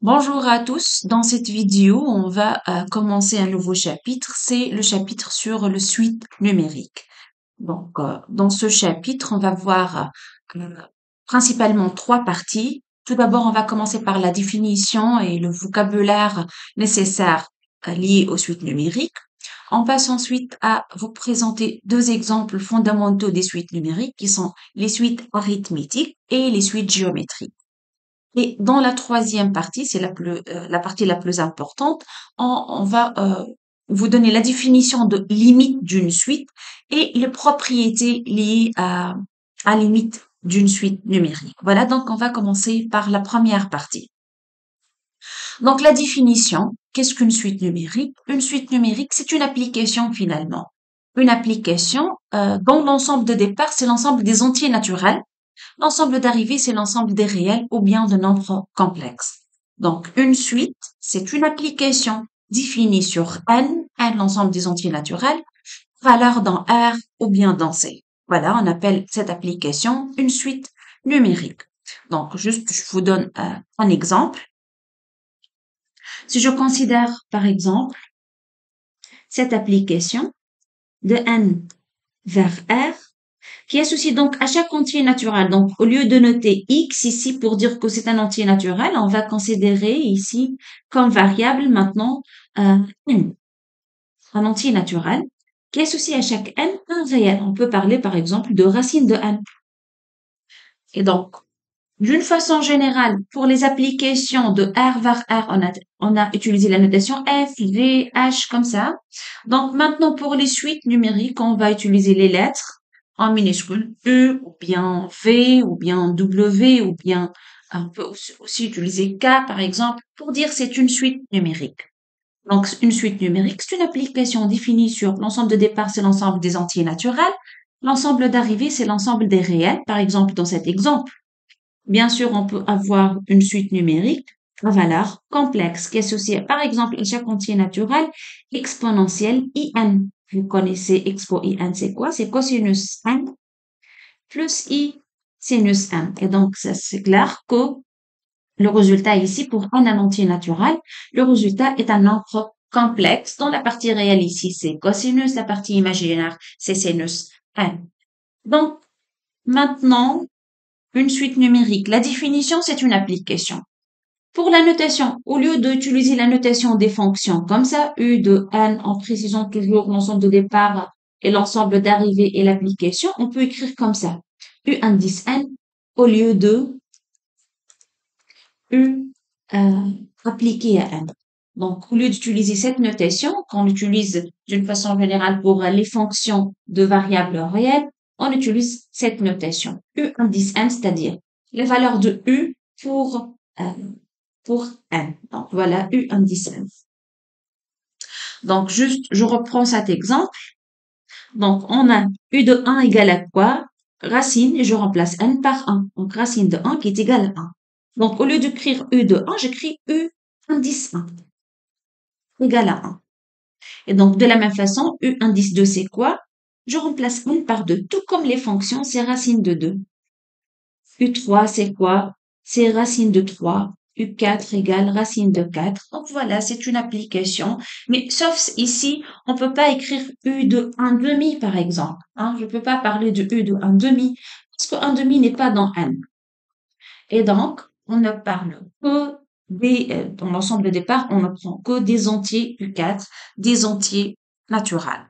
Bonjour à tous. Dans cette vidéo, on va commencer un nouveau chapitre. C'est le chapitre sur le suite numérique. Dans ce chapitre, on va voir euh, principalement trois parties. Tout d'abord, on va commencer par la définition et le vocabulaire nécessaire lié aux suites numériques. On passe ensuite à vous présenter deux exemples fondamentaux des suites numériques qui sont les suites arithmétiques et les suites géométriques. Et dans la troisième partie, c'est la partie la plus importante, on va vous donner la définition de limite d'une suite et les propriétés liées à limite d'une suite numérique. Voilà, donc on va commencer par la première partie. Donc la définition, qu'est-ce qu'une suite numérique? Une suite numérique, c'est une application finalement. Une application dont l'ensemble de départ, c'est l'ensemble des entiers naturels. L'ensemble d'arrivée, c'est l'ensemble des réels ou bien de nombres complexes. Donc, une suite, c'est une application définie sur N, l'ensemble des entiers naturels, valeur dans R ou bien dans C. Voilà, on appelle cette application une suite numérique. Donc, juste, je vous donne un exemple. Si je considère, par exemple, cette application de N vers R, qui associe donc à chaque entier naturel. Donc, au lieu de noter x ici pour dire que c'est un entier naturel, on va considérer ici comme variable maintenant n, un entier naturel qui associe à chaque n un réel. On peut parler par exemple de racine de n. Et donc, d'une façon générale, pour les applications de R vers R, on a utilisé la notation F, V, H comme ça. Donc maintenant, pour les suites numériques, on va utiliser les lettres en minuscule U ou bien V ou bien W ou bien on peut aussi utiliser K par exemple pour dire c'est une suite numérique. Donc une suite numérique, c'est une application définie sur l'ensemble de départ, c'est l'ensemble des entiers naturels. L'ensemble d'arrivée, c'est l'ensemble des réels. Par exemple, dans cet exemple, bien sûr, on peut avoir une suite numérique à valeur complexe qui est associée, par exemple, à chaque entier naturel exponentiel in. Vous connaissez expo in, c'est quoi? C'est cosinus n plus i sinus n. Et donc, ça, c'est clair que le résultat ici, pour un entier naturel, le résultat est un nombre complexe dont la partie réelle ici, c'est cosinus, la partie imaginaire, c'est sinus n. Donc, maintenant, une suite numérique. La définition, c'est une application. Pour la notation, au lieu d'utiliser la notation des fonctions comme ça, U de n en précisant toujours l'ensemble de départ et l'ensemble d'arrivée et l'application, on peut écrire comme ça. U indice n au lieu de U appliqué à n. Donc, au lieu d'utiliser cette notation, qu'on utilise d'une façon générale pour les fonctions de variables réelles, on utilise cette notation. U indice n, c'est-à-dire la valeur de U pour n. Donc, voilà, U indice n. Donc, juste, je reprends cet exemple. Donc, on a U de 1 égale à quoi? Racine, et je remplace n par 1. Donc, racine de 1 qui est égale à 1. Donc, au lieu d'écrire U de 1, j'écris U indice 1 égale à 1. Et donc, de la même façon, U indice 2, c'est quoi? Je remplace n par 2. Tout comme les fonctions, c'est racine de 2. U3, c'est quoi? C'est racine de 3. U4 égale racine de 4. Donc voilà, c'est une application. Mais sauf ici, on peut pas écrire U de 1 demi, par exemple. Hein, je peux pas parler de U de 1 demi, parce que 1 demi n'est pas dans n. Et donc, on ne parle que dans l'ensemble de départ, on ne prend que des entiers U4, des entiers naturels.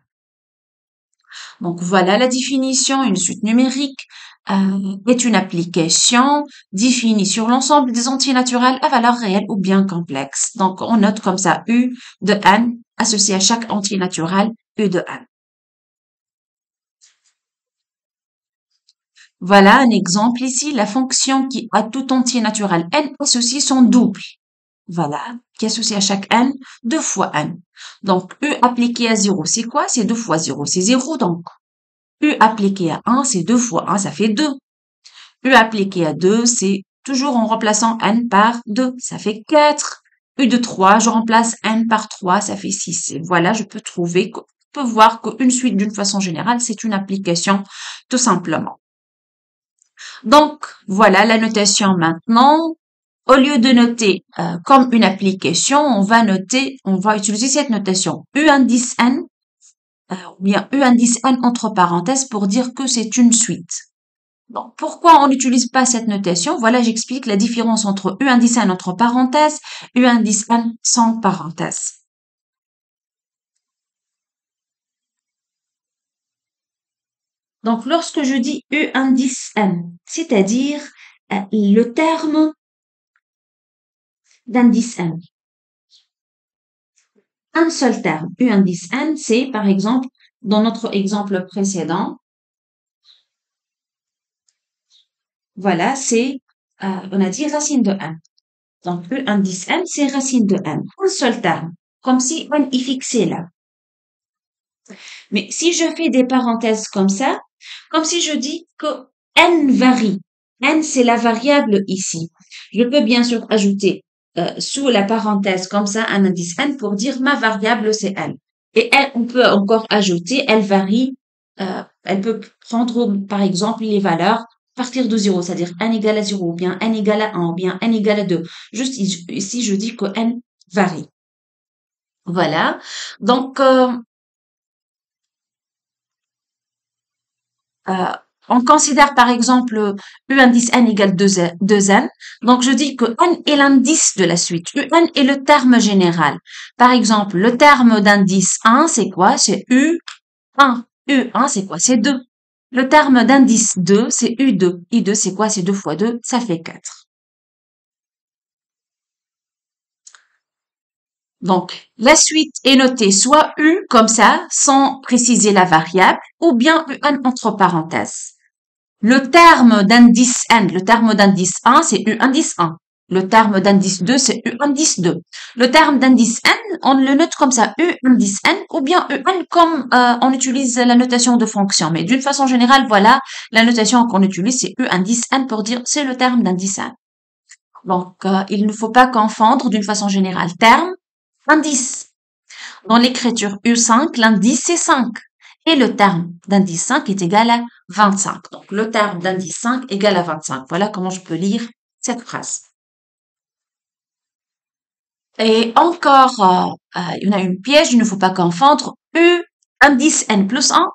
Donc voilà la définition. Une suite numérique est une application définie sur l'ensemble des entiers naturels à valeur réelle ou bien complexe. Donc on note comme ça U de n associé à chaque entier naturel U de n. Voilà un exemple ici, la fonction qui a tout entier naturel n associe son double. Voilà, qui associe à chaque n 2 fois n. Donc U appliqué à 0, c'est quoi? C'est 2 fois 0, c'est 0 donc. U appliqué à 1, c'est 2 fois 1, ça fait 2. U appliqué à 2, c'est toujours en remplaçant n par 2, ça fait 4. U de 3, je remplace n par 3, ça fait 6. Et voilà, je peux voir qu'une suite d'une façon générale, c'est une application tout simplement. Donc, voilà la notation maintenant. au lieu de noter comme une application, on va utiliser cette notation U indice N, ou bien U indice N entre parenthèses pour dire que c'est une suite. Donc, pourquoi on n'utilise pas cette notation? Voilà, j'explique la différence entre U indice N entre parenthèses, U indice N sans parenthèses. Donc, lorsque je dis U indice N, c'est-à-dire le terme d'indice N. Un seul terme, U indice N, c'est par exemple, dans notre exemple précédent, voilà, on a dit racine de N. Donc, U indice N, c'est racine de N. Un seul terme, comme si N est fixé là. Mais si je fais des parenthèses comme ça, comme si je dis que N varie. N, c'est la variable ici. Je peux bien sûr ajouter sous la parenthèse comme ça un indice N pour dire ma variable, c'est N. Et elle, on peut encore ajouter, elle varie, elle peut prendre par exemple les valeurs à partir de 0, c'est-à-dire N égale à 0, ou bien N égale à 1, ou bien N égale à 2. Juste ici, je dis que N varie. Voilà. Donc, Euh, on considère par exemple U indice N égale 2N. Donc, je dis que N est l'indice de la suite. UN est le terme général. Par exemple, le terme d'indice 1, c'est quoi? C'est U1. U1, c'est quoi? C'est 2. Le terme d'indice 2, c'est U2. U2, c'est quoi? C'est 2 fois 2, ça fait 4. Donc, la suite est notée soit U comme ça, sans préciser la variable, ou bien UN entre parenthèses. Le terme d'indice N, le terme d'indice 1, c'est U indice 1. Le terme d'indice 2, c'est U indice 2. Le terme d'indice N, on le note comme ça, U indice N, ou bien UN comme on utilise la notation de fonction. Mais d'une façon générale, voilà, la notation qu'on utilise, c'est U indice N pour dire c'est le terme d'indice N. Donc, il ne faut pas confondre d'une façon générale terme, indice. Dans l'écriture U5, l'indice c'est 5. Et le terme d'indice 5 est égal à 25. Donc, le terme d'indice 5 égale à 25. Voilà comment je peux lire cette phrase. Et encore, il y en a une piège, il ne faut pas confondre U indice N plus 1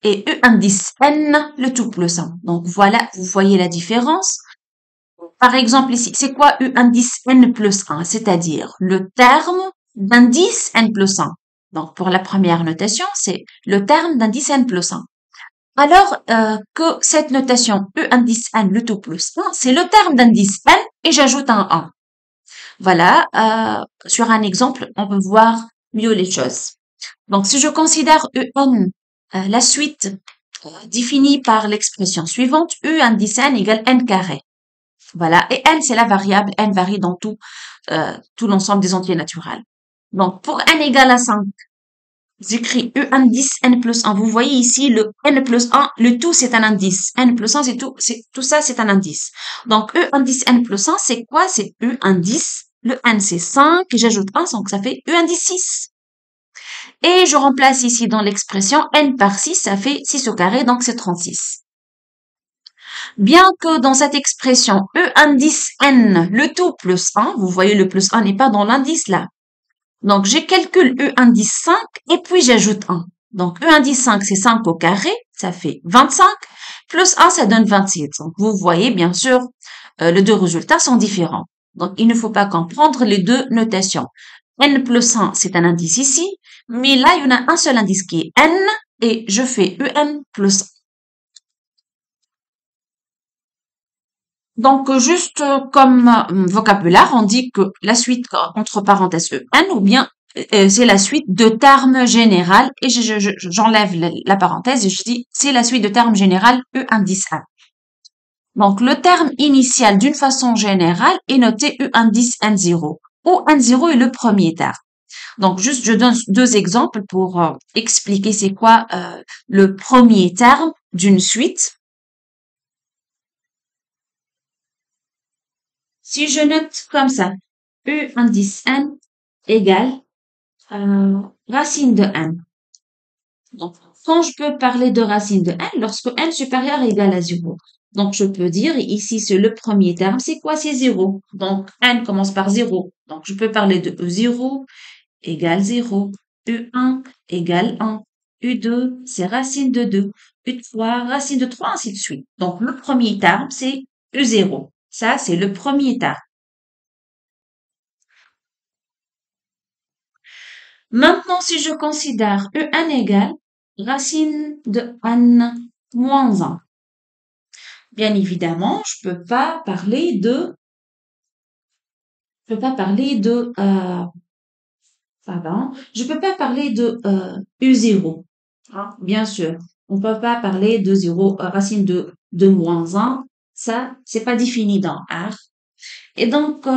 et U indice N le tout plus 1. Donc, voilà, vous voyez la différence. Par exemple, ici, c'est quoi U indice N plus 1? C'est-à-dire le terme d'indice N plus 1. Donc, pour la première notation, c'est le terme d'indice N plus 1. Alors que cette notation U indice N le tout plus 1, c'est le terme d'indice N et j'ajoute un 1. Voilà, sur un exemple, on peut voir mieux les choses. Donc, si je considère UN la suite définie par l'expression suivante, U indice N égale N carré. Voilà, et N, c'est la variable, N varie dans tout l'ensemble des entiers naturels. Donc, pour N égale à 5, j'écris U indice N plus 1. Vous voyez ici le N plus 1, le tout c'est un indice. N plus 1, tout ça c'est un indice. Donc, U indice N plus 1, c'est quoi? C'est U indice. Le N c'est 5 et j'ajoute 1, donc ça fait U indice 6. Et je remplace ici dans l'expression N par 6, ça fait 6 au carré, donc c'est 36. Bien que dans cette expression E indice N, le tout plus 1, vous voyez le plus 1 n'est pas dans l'indice là. Donc, je calcule E indice 5 et puis j'ajoute 1. Donc, E indice 5, c'est 5 au carré, ça fait 25, plus 1, ça donne 26. Donc, vous voyez, bien sûr, les deux résultats sont différents. Donc, il ne faut pas comprendre les deux notations. N plus 1, c'est un indice ici, mais là, il y en a un seul indice qui est N, et je fais UN plus 1. Donc, juste comme vocabulaire, on dit que la suite entre parenthèses EN ou bien c'est la suite de termes général et j'enlève la parenthèse et je dis c'est la suite de termes général E indice 1. Donc, le terme initial d'une façon générale est noté E indice N0 où N0 est le premier terme. Donc, juste je donne deux exemples pour expliquer c'est quoi le premier terme d'une suite. Si je note comme ça, U indice N égale racine de N. Donc, quand je peux parler de racine de n, lorsque n supérieur égale à 0. Donc, je peux dire, ici, c'est le premier terme, c'est quoi? C'est 0. Donc, n commence par 0. Donc, je peux parler de E0 égale 0, U1 égale 1, U2, c'est racine de 2, U3, racine de 3, ainsi de suite. Donc, le premier terme, c'est U0. Ça, c'est le premier terme. Maintenant, si je considère UN égale racine de n moins 1, bien évidemment, je peux pas parler de, pardon, je peux pas parler de U0. Hein, bien sûr, on peut pas parler de 0, racine de moins 1. Ça, c'est pas défini dans R. Et donc,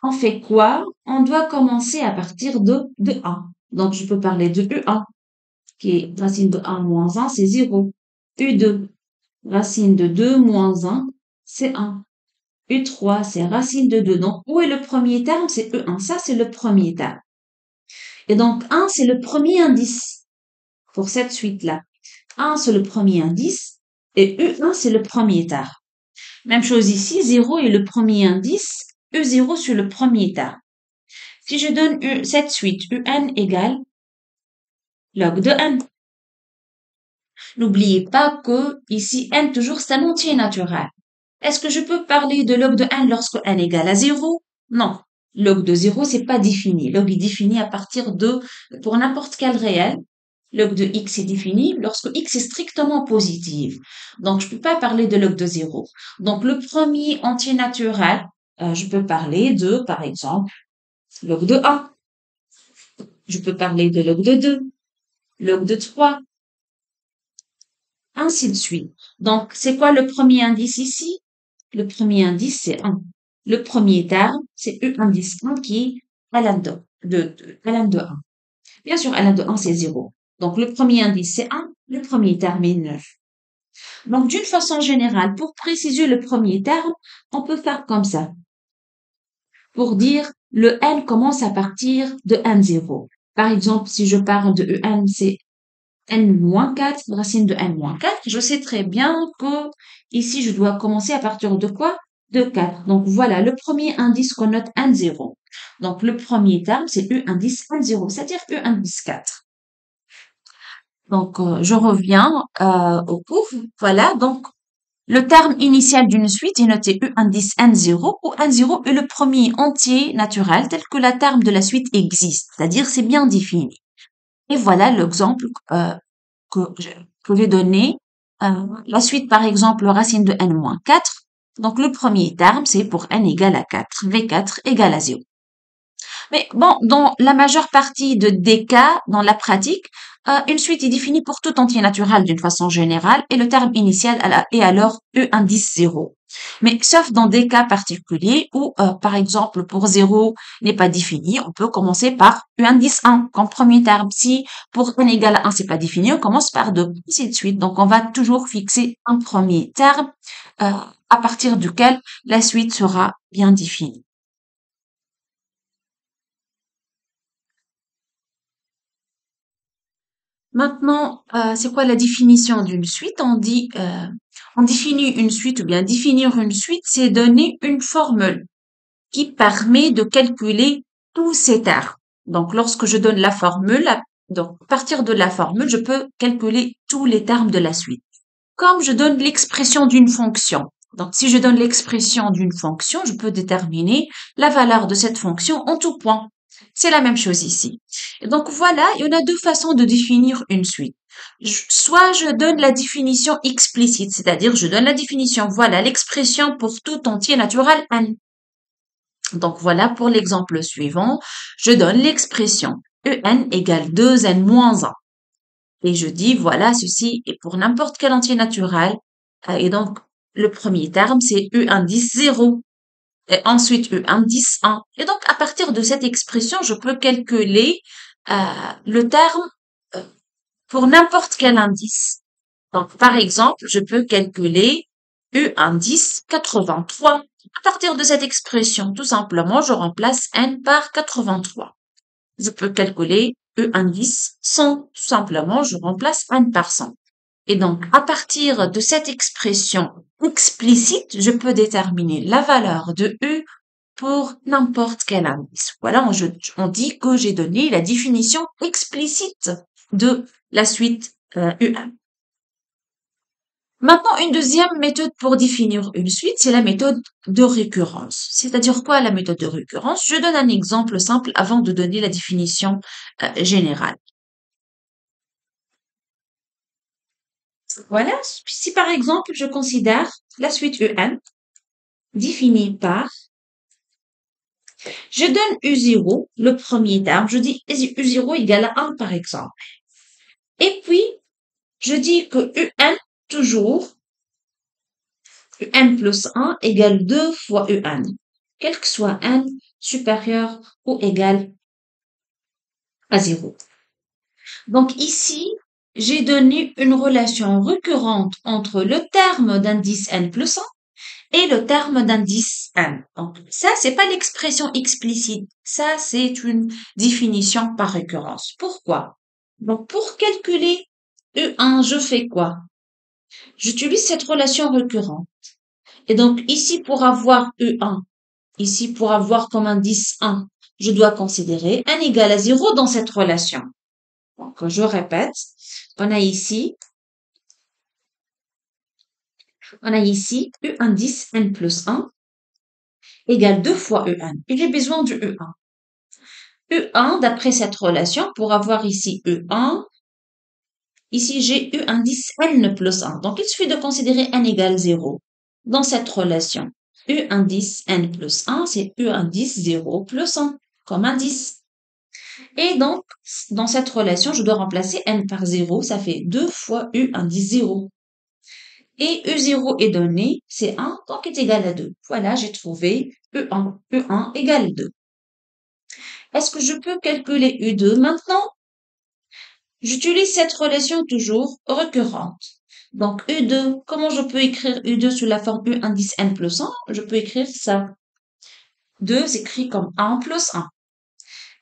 on fait quoi? On doit commencer à partir de 1. Donc, je peux parler de U1, qui est racine de 1 moins 1, c'est 0. U2, racine de 2 moins 1, c'est 1. U3, c'est racine de 2. Donc, où est le premier terme? C'est E1. Ça, c'est le premier terme. Et donc, 1, c'est le premier indice pour cette suite-là. 1, c'est le premier indice et U1, c'est le premier terme. Même chose ici, 0 est le premier indice, E0 sur le premier terme. Si je donne cette suite, UN égale log de n. N'oubliez pas que ici, n toujours, c'est un entier naturel. Est-ce que je peux parler de log de n lorsque n égale à 0? Non. Log de 0, c'est pas défini. Log est défini à partir de, pour n'importe quel réel. Log de x est défini lorsque x est strictement positif. Donc, je peux pas parler de log de 0. Donc, le premier entier naturel, je peux parler de, par exemple, log de 1. Je peux parler de log de 2, log de 3, ainsi de suite. Donc, c'est quoi le premier indice ici? Le premier indice, c'est 1. Le premier terme, c'est E indice 1 qui est ln ln de 1. Bien sûr, ln de 1, c'est 0. Donc, le premier indice, c'est 1. Le premier terme est 9. Donc, d'une façon générale, pour préciser le premier terme, on peut faire comme ça. Pour dire, le n commence à partir de n0. Par exemple, si je parle de en, c'est n-4, racine de n-4, je sais très bien que ici, je dois commencer à partir de quoi? De 4. Donc, voilà le premier indice qu'on note n0. Donc, le premier terme, c'est U indice n0, c'est-à-dire U indice 4. Donc, je reviens au cours. Voilà, donc, le terme initial d'une suite est noté U indice n0, où n0 est le premier entier naturel tel que la terme de la suite existe, c'est-à-dire c'est bien défini. Et voilà l'exemple que je vais donner. La suite, par exemple, racine de n-4. Donc, le premier terme, c'est pour n égale à 4. V4 égale à 0. Mais bon, dans la majeure partie des cas, dans la pratique, une suite est définie pour tout entier naturel d'une façon générale et le terme initial est alors E indice 0. Mais sauf dans des cas particuliers où, par exemple, pour 0 n'est pas défini, on peut commencer par U indice 1 comme premier terme. Si pour n égale à 1, c'est pas défini, on commence par 2, ainsi de suite. Donc, on va toujours fixer un premier terme à partir duquel la suite sera bien définie. Maintenant, c'est quoi la définition d'une suite? On définit une suite ou bien définir une suite, c'est donner une formule qui permet de calculer tous ces termes. Donc, lorsque je donne la formule, donc à partir de la formule, je peux calculer tous les termes de la suite. Comme je donne l'expression d'une fonction. Donc, si je donne l'expression d'une fonction, je peux déterminer la valeur de cette fonction en tout point. C'est la même chose ici. Et donc, voilà, il y en a deux façons de définir une suite. Soit je donne la définition explicite, c'est-à-dire je donne la définition, voilà, l'expression pour tout entier naturel n. Donc, voilà, pour l'exemple suivant, je donne l'expression en égale 2n moins 1. Et je dis, voilà, ceci est pour n'importe quel entier naturel. Et donc, le premier terme, c'est U indice 0. Et ensuite, U indice 1. Et donc, à partir de cette expression, je peux calculer le terme euh, pour n'importe quel indice. Donc, par exemple, je peux calculer U indice 83. À partir de cette expression, tout simplement, je remplace n par 83. Je peux calculer E indice 100, tout simplement, je remplace n par 100. Et donc, à partir de cette expression explicite, je peux déterminer la valeur de U pour n'importe quel indice. Voilà, on dit que j'ai donné la définition explicite de la suite UN. Maintenant, une deuxième méthode pour définir une suite, c'est la méthode de récurrence. C'est-à-dire quoi la méthode de récurrence? Je donne un exemple simple avant de donner la définition générale. Voilà, si par exemple je considère la suite UN définie par, je donne U0, le premier terme, je dis U0 égale à 1 par exemple. Et puis, je dis que UN, toujours, UN plus 1 égale 2 fois UN, quel que soit N supérieur ou égal à 0. Donc ici, j'ai donné une relation récurrente entre le terme d'indice N plus 1 et le terme d'indice N. Donc ça, c'est pas l'expression explicite, ça c'est une définition par récurrence. Pourquoi? Donc pour calculer E1, je fais quoi? J'utilise cette relation récurrente. Et donc ici, pour avoir E1, ici pour avoir comme indice 1, je dois considérer n égale à 0 dans cette relation. Donc je répète, on a ici U indice n plus 1 égale 2 fois En. Et j'ai besoin du E1. E1, d'après cette relation, pour avoir ici E1, ici j'ai U indice n plus 1. Donc il suffit de considérer n égale 0 dans cette relation. U indice n plus 1, c'est U indice 0 plus 1 comme indice. Et donc, dans cette relation, je dois remplacer n par 0, ça fait 2 fois U indice 0. Et E0 est donné, c'est 1, donc est égal à 2. Voilà, j'ai trouvé E1. E1 égale 2. Est-ce que je peux calculer U2 maintenant? J'utilise cette relation toujours récurrente. Donc U2, comment je peux écrire U2 sous la forme U indice n plus 1? Je peux écrire ça. 2 s'écrit comme 1 plus 1.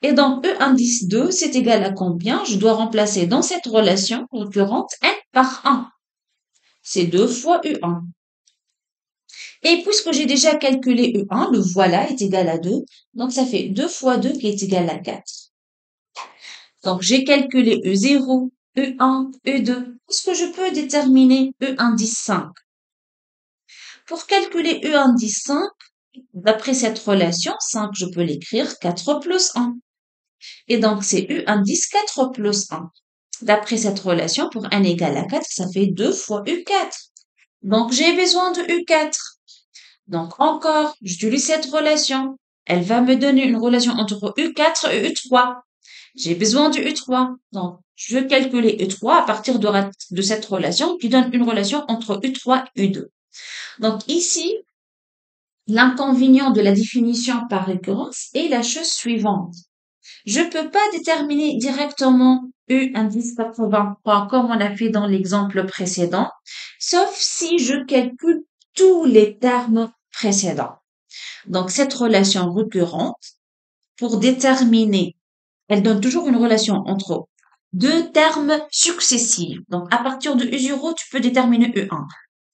Et donc E indice 2, c'est égal à combien? Je dois remplacer dans cette relation récurrente n par 1. C'est 2 fois U1. Et puisque j'ai déjà calculé E1, le voilà est égal à 2. Donc ça fait 2 fois 2 qui est égal à 4. Donc j'ai calculé E0, E1, E2. Est-ce que je peux déterminer E indice 5? Pour calculer E indice 5, d'après cette relation, 5, je peux l'écrire 4 plus 1. Et donc c'est U indice 4 plus 1. D'après cette relation, pour n égale à 4, ça fait 2 fois U4. Donc j'ai besoin de U4. Donc encore, j'utilise cette relation. Elle va me donner une relation entre U4 et U3. J'ai besoin du U3. Donc je vais calculer U3 à partir de cette relation qui donne une relation entre U3 et U2. Donc ici, l'inconvénient de la définition par récurrence est la chose suivante. Je ne peux pas déterminer directement U indice 83 comme on a fait dans l'exemple précédent, sauf si je calcule tous les termes précédents. Donc, cette relation récurrente, pour déterminer, elle donne toujours une relation entre deux termes successifs. Donc, à partir de U0, tu peux déterminer U1.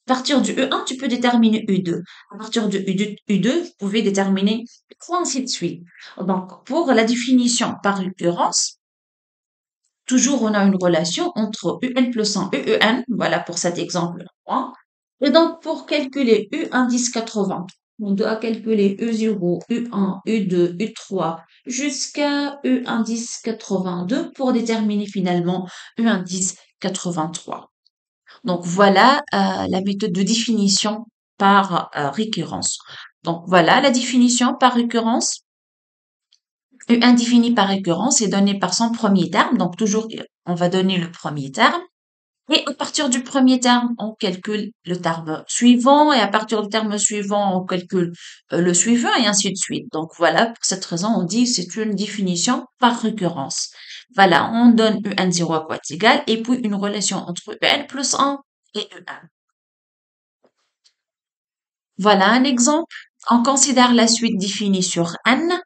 À partir du E1, tu peux déterminer U2. À partir de U2, vous pouvez déterminer ainsi de suite. Donc, pour la définition par récurrence, toujours on a une relation entre UN plus 1 et EN. Voilà pour cet exemple. Et donc, pour calculer U indice 80, on doit calculer E0, U1, U2, U3 jusqu'à U indice 82 pour déterminer finalement U indice 83. Donc voilà la méthode de définition par récurrence. Donc voilà la définition par récurrence. U1 défini par récurrence est donné par son premier terme. Donc toujours, on va donner le premier terme. Et à partir du premier terme, on calcule le terme suivant. Et à partir du terme suivant, on calcule le suivant et ainsi de suite. Donc voilà, pour cette raison, on dit que c'est une définition par récurrence. Voilà, on donne UN0 à quoi est égal et puis une relation entre UN plus 1 et UN. Voilà un exemple. On considère la suite définie sur N.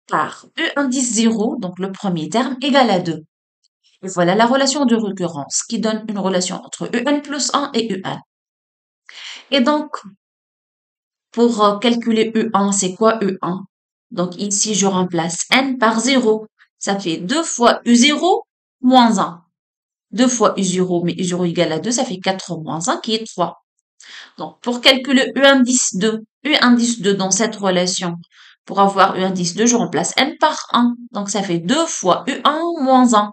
par E indice 0, donc le premier terme, égale à 2. Et voilà la relation de récurrence qui donne une relation entre En plus 1 et En. Et donc, pour calculer E1, c'est quoi E1? Donc ici, je remplace N par 0. Ça fait 2 fois U0 moins 1. 2 fois U0, mais U0 égale à 2, ça fait 4 moins 1 qui est 3. Donc, pour calculer U indice 2, U indice 2 dans cette relation, pour avoir U indice 2, je remplace N par 1. Donc, ça fait 2 fois U1 moins 1.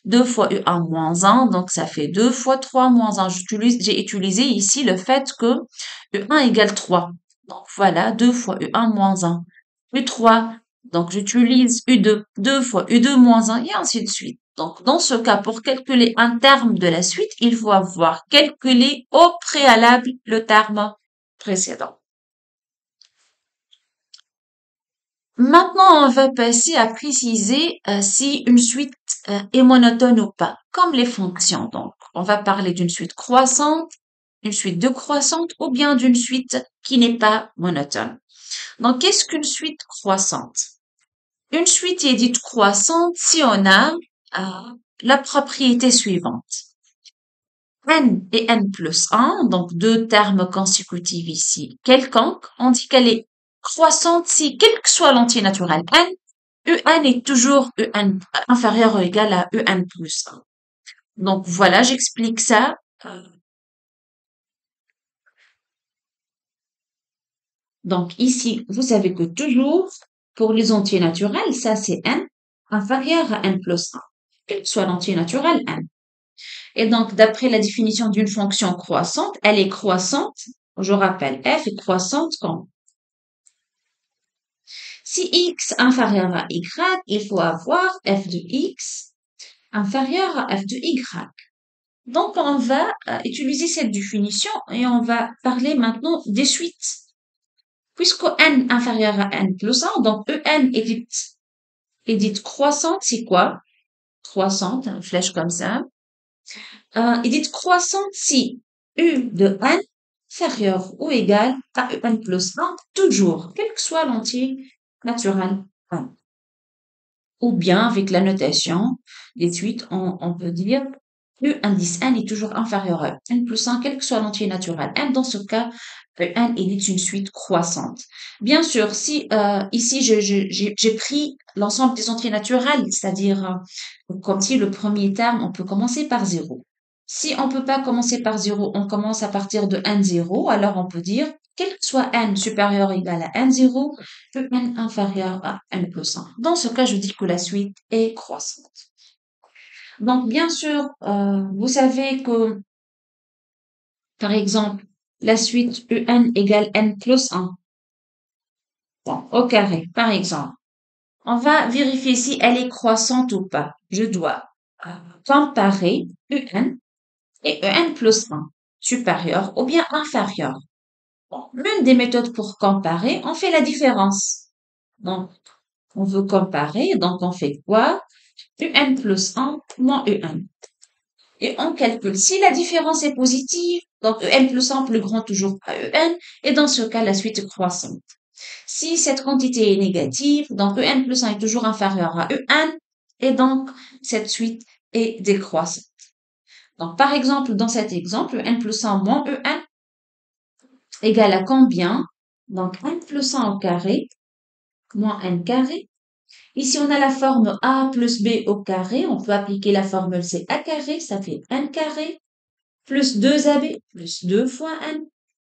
2 fois U1 moins 1, donc ça fait 2 fois 3 moins 1. J'ai utilisé ici le fait que U1 égale 3. Donc voilà, 2 fois U1 moins 1. U3, donc j'utilise U2, 2 fois U2 moins 1, et ainsi de suite. Donc dans ce cas, pour calculer un terme de la suite, il faut avoir calculé au préalable le terme précédent. Maintenant, on va passer à préciser si une suite est monotone ou pas, comme les fonctions. Donc, on va parler d'une suite croissante, une suite décroissante ou bien d'une suite qui n'est pas monotone. Donc, qu'est-ce qu'une suite croissante? Une suite est dite croissante si on a la propriété suivante. N et N plus 1, donc deux termes consécutifs ici, quelconque, on dit qu'elle est croissante si, quel que soit l'entier naturel N, UN est toujours UN inférieur ou égal à UN plus 1. Donc voilà, j'explique ça. Donc ici, vous savez que toujours, pour les entiers naturels, ça c'est N inférieur à N plus 1, quel que soit l'entier naturel N. Et donc, d'après la définition d'une fonction croissante, elle est croissante, je rappelle, f est croissante quand si x inférieur à y, il faut avoir f de x inférieur à f de y. Donc, on va utiliser cette définition et on va parler maintenant des suites. Puisque n inférieur à n plus 1, donc en est dite croissante, c'est quoi? Croissante, une flèche comme ça. Est dite croissante si u de n inférieur ou égal à en plus 1, toujours, quel que soit l'entier naturel n. Ou bien, avec la notation des suites, on peut dire U indice n est toujours inférieur à n plus 1, quel que soit l'entier naturel n. Dans ce cas, n est une suite croissante. Bien sûr, si ici j'ai pris l'ensemble des entiers naturels, c'est-à-dire comme si le premier terme, on peut commencer par 0. Si on peut pas commencer par 0, on commence à partir de n0, alors on peut dire, quel que soit n supérieur ou égal à n0, n inférieur à n plus 1. Dans ce cas, je dis que la suite est croissante. Donc, bien sûr, vous savez que, par exemple, la suite UN égale N plus 1. Bon, au carré, par exemple. On va vérifier si elle est croissante ou pas. Je dois comparer UN et EN plus 1, supérieur ou bien inférieur. Bon, l'une des méthodes pour comparer, on fait la différence. Donc, on veut comparer, donc on fait quoi? UN plus 1 moins UN. Et on calcule. Si la différence est positive, donc En plus 1 plus grand toujours à En, et dans ce cas, la suite est croissante. Si cette quantité est négative, donc En plus 1 est toujours inférieur à En, et donc cette suite est décroissante. Donc par exemple, dans cet exemple, N plus 1 moins En égale à combien? Donc N plus 1 au carré moins N carré. Ici, on a la forme A plus B au carré. On peut appliquer la formule C à carré, ça fait N carré plus 2ab plus 2 fois n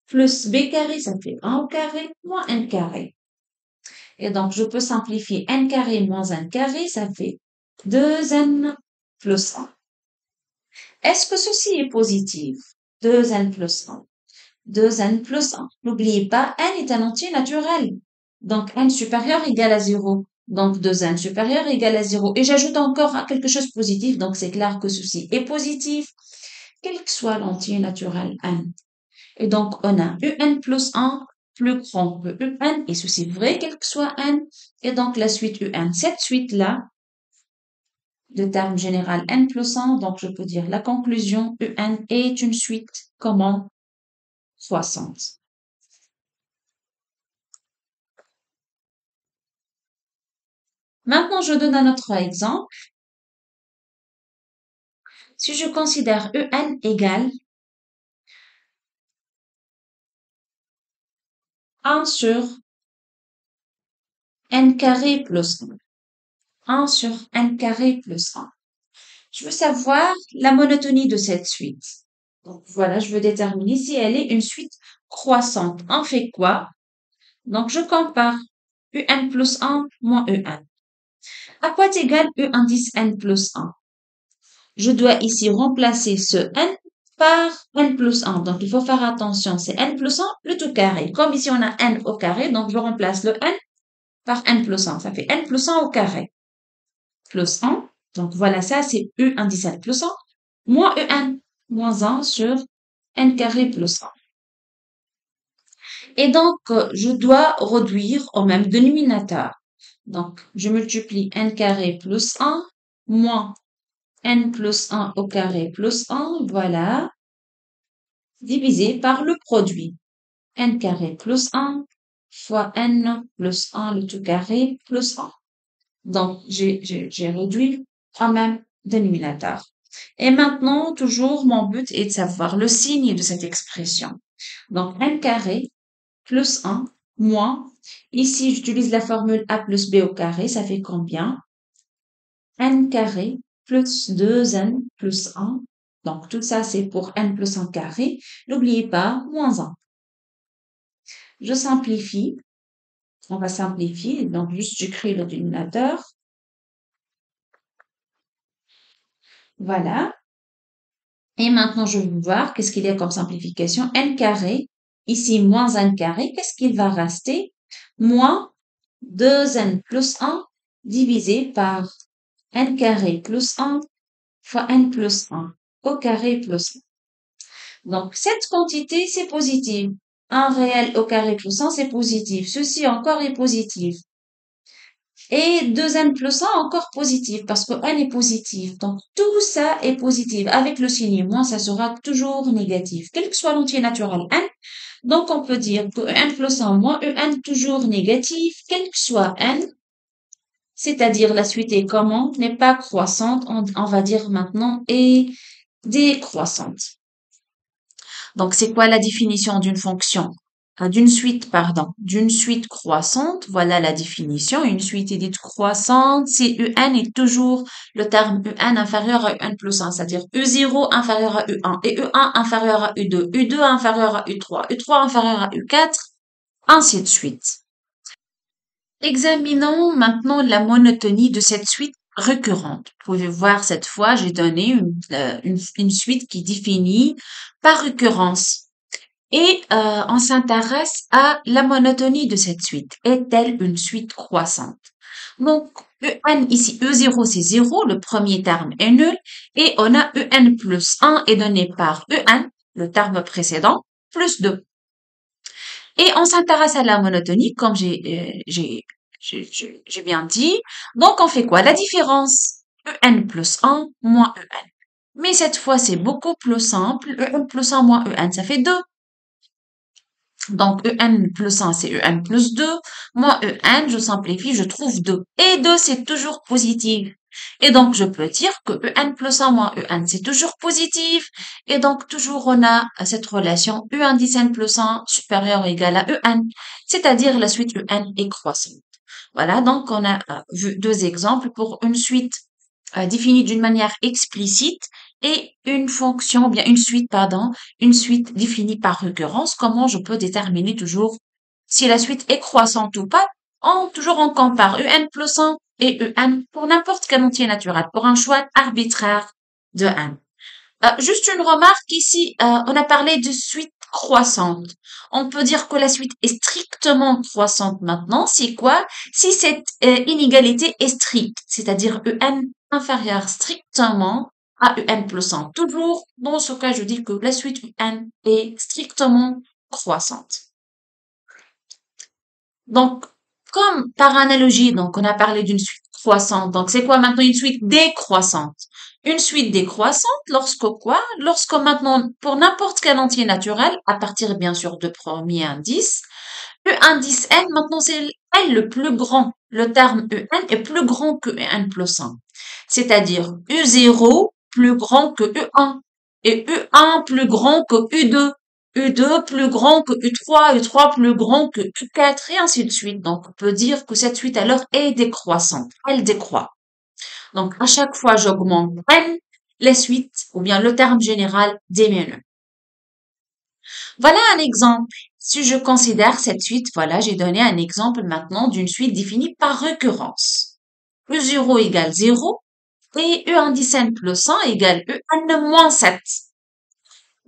plus b carré, ça fait 1 au carré moins n carré. Et donc, je peux simplifier n carré moins n carré, ça fait 2n plus 1. Est-ce que ceci est positif? 2n plus 1. 2n plus 1. N'oubliez pas, n est un entier naturel. Donc, n supérieur égale à 0. Donc, 2n supérieur égale à 0. Et j'ajoute encore quelque chose de positif, donc c'est clair que ceci est positif, quel que soit l'entier naturel n. Et donc, on a UN plus 1 plus grand que UN, et ceci est vrai, quel que soit n. Et donc, la suite UN. Cette suite-là, de terme général n plus 1, donc je peux dire la conclusion UN est une suite comment? Croissante. Maintenant, je donne un autre exemple. Si je considère EN égale 1 sur N carré plus 1. 1 sur N carré plus 1. Je veux savoir la monotonie de cette suite. Donc voilà, je veux déterminer si elle est une suite croissante. On fait quoi? Donc je compare UN plus 1 moins UN. À quoi est égal U indice N plus 1? Je dois ici remplacer ce N par N plus 1. Donc il faut faire attention, c'est N plus 1 le tout carré. Comme ici on a N au carré, donc je remplace le N par N plus 1. Ça fait N plus 1 au carré. Plus 1. Donc voilà, ça c'est U indice N plus 1 moins UN moins 1 sur N carré plus 1. Et donc, je dois réduire au même dénominateur. Donc, je multiplie n carré plus 1 moins n plus 1 au carré plus 1, voilà, divisé par le produit. N carré plus 1 fois n plus 1 le tout carré plus 1. Donc, j'ai réduit au même dénominateur. Et maintenant, toujours, mon but est de savoir le signe de cette expression. Donc, n carré plus 1 moins, ici j'utilise la formule a plus b au carré, ça fait combien? N carré plus 2n plus 1. Donc tout ça c'est pour n plus 1 carré. N'oubliez pas, moins 1. Je simplifie. On va simplifier. Donc juste j'écris le dénominateur. Voilà. Et maintenant je vais voir qu'est-ce qu'il y a comme simplification. N carré, ici moins n carré, qu'est-ce qu'il va rester? Moins 2n plus 1 divisé par n carré plus 1 fois n plus 1 au carré plus 1. Donc, cette quantité, c'est positif. 1 réel au carré plus 1, c'est positif. Ceci encore est positif. Et 2n plus 1 encore positif parce que n est positif. Donc, tout ça est positif. Avec le signe moins, ça sera toujours négatif. Quel que soit l'entier naturel n, donc on peut dire que n plus 1 moins un toujours négatif, quel que soit n, c'est-à-dire la suite est comment? N'est pas croissante, on va dire maintenant est décroissante. Donc, c'est quoi la définition d'une fonction? D'une suite, pardon, d'une suite croissante. Voilà la définition. Une suite est dite croissante si UN est toujours le terme UN inférieur à UN plus 1, c'est-à-dire U0 inférieur à U1 et U1 inférieur à U2, U2 inférieur à U3, U3 inférieur à U4, ainsi de suite. Examinons maintenant la monotonie de cette suite récurrente. Vous pouvez voir cette fois, j'ai donné une suite qui définit par récurrence. Et on s'intéresse à la monotonie de cette suite. Est-elle une suite croissante? Donc, UN ici, E0 c'est 0, le premier terme est nul, et on a UN plus 1 est donné par UN, le terme précédent, plus 2. Et on s'intéresse à la monotonie, comme j'ai bien dit. Donc, on fait quoi? La différence, UN plus 1 moins UN. Mais cette fois, c'est beaucoup plus simple. UN plus 1 moins UN, ça fait 2. Donc, EN plus 1, c'est EN plus 2. Moi, EN, je simplifie, je trouve 2. Et 2, c'est toujours positif. Et donc, je peux dire que EN plus 1 moins EN, c'est toujours positif. Et donc, toujours, on a cette relation U indice N plus 1 supérieur ou égal à EN. C'est-à-dire, la suite EN est croissante. Voilà, donc, on a vu deux exemples pour une suite définie d'une manière explicite et une fonction, bien une suite, pardon, une suite définie par récurrence. Comment je peux déterminer toujours si la suite est croissante ou pas? Toujours on compare UN plus 1 et UN pour n'importe quel entier naturel, pour un choix arbitraire de n. Juste une remarque ici, on a parlé de suite croissante. On peut dire que la suite est strictement croissante maintenant. C'est quoi? Si cette inégalité est stricte, c'est-à-dire UN inférieur strictement à UN plus 1. Toujours, dans ce cas, je dis que la suite UN est strictement croissante. Donc, comme par analogie, donc on a parlé d'une suite croissante. Donc, c'est quoi maintenant une suite décroissante? Une suite décroissante lorsque quoi? Lorsque maintenant, pour n'importe quel entier naturel, à partir bien sûr de premier indice, U indice n, maintenant c'est n le plus grand. Le terme UN est plus grand que UN plus 1. C'est-à-dire U0 plus grand que U1 et U1 plus grand que U2. U2 plus grand que U3, U3 plus grand que U4 et ainsi de suite. Donc on peut dire que cette suite alors est décroissante. Elle décroît. Donc à chaque fois j'augmente n, les suites ou bien le terme général diminue. Voilà un exemple. Si je considère cette suite, voilà, j'ai donné un exemple maintenant d'une suite définie par récurrence. U0 égale 0 et U indice n plus 1 égale UN moins 7.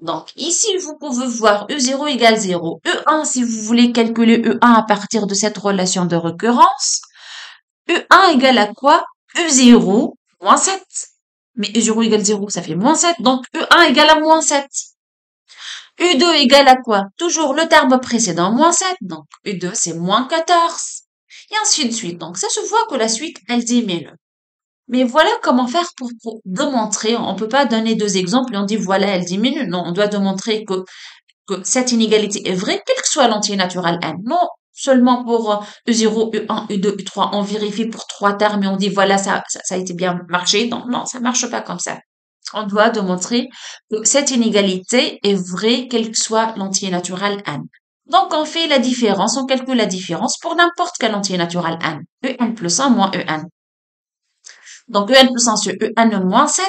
Donc ici, vous pouvez voir U0 égale 0. U1, si vous voulez calculer U1 à partir de cette relation de récurrence, U1 égale à quoi? U0 moins 7. Mais U0 égale 0, ça fait moins 7. Donc U1 égale à moins 7. U2 égale à quoi? Toujours le terme précédent, moins 7. Donc, U2, c'est moins 14. Et ainsi de suite. Donc, ça se voit que la suite, elle diminue. Mais voilà comment faire pour démontrer. On peut pas donner deux exemples et on dit voilà, elle diminue. Non, on doit démontrer que cette inégalité est vraie, quel que soit l'entier naturel n. Non, seulement pour U0, U1, U2, U3, on vérifie pour trois termes et on dit voilà, ça a été bien marché. Donc, non, ça marche pas comme ça. On doit démontrer que cette inégalité est vraie, quel que soit l'entier naturel n. Donc, on fait la différence, on calcule la différence pour n'importe quel entier naturel n. Un plus 1 moins Un. Donc, Un plus 1 sur Un moins 7,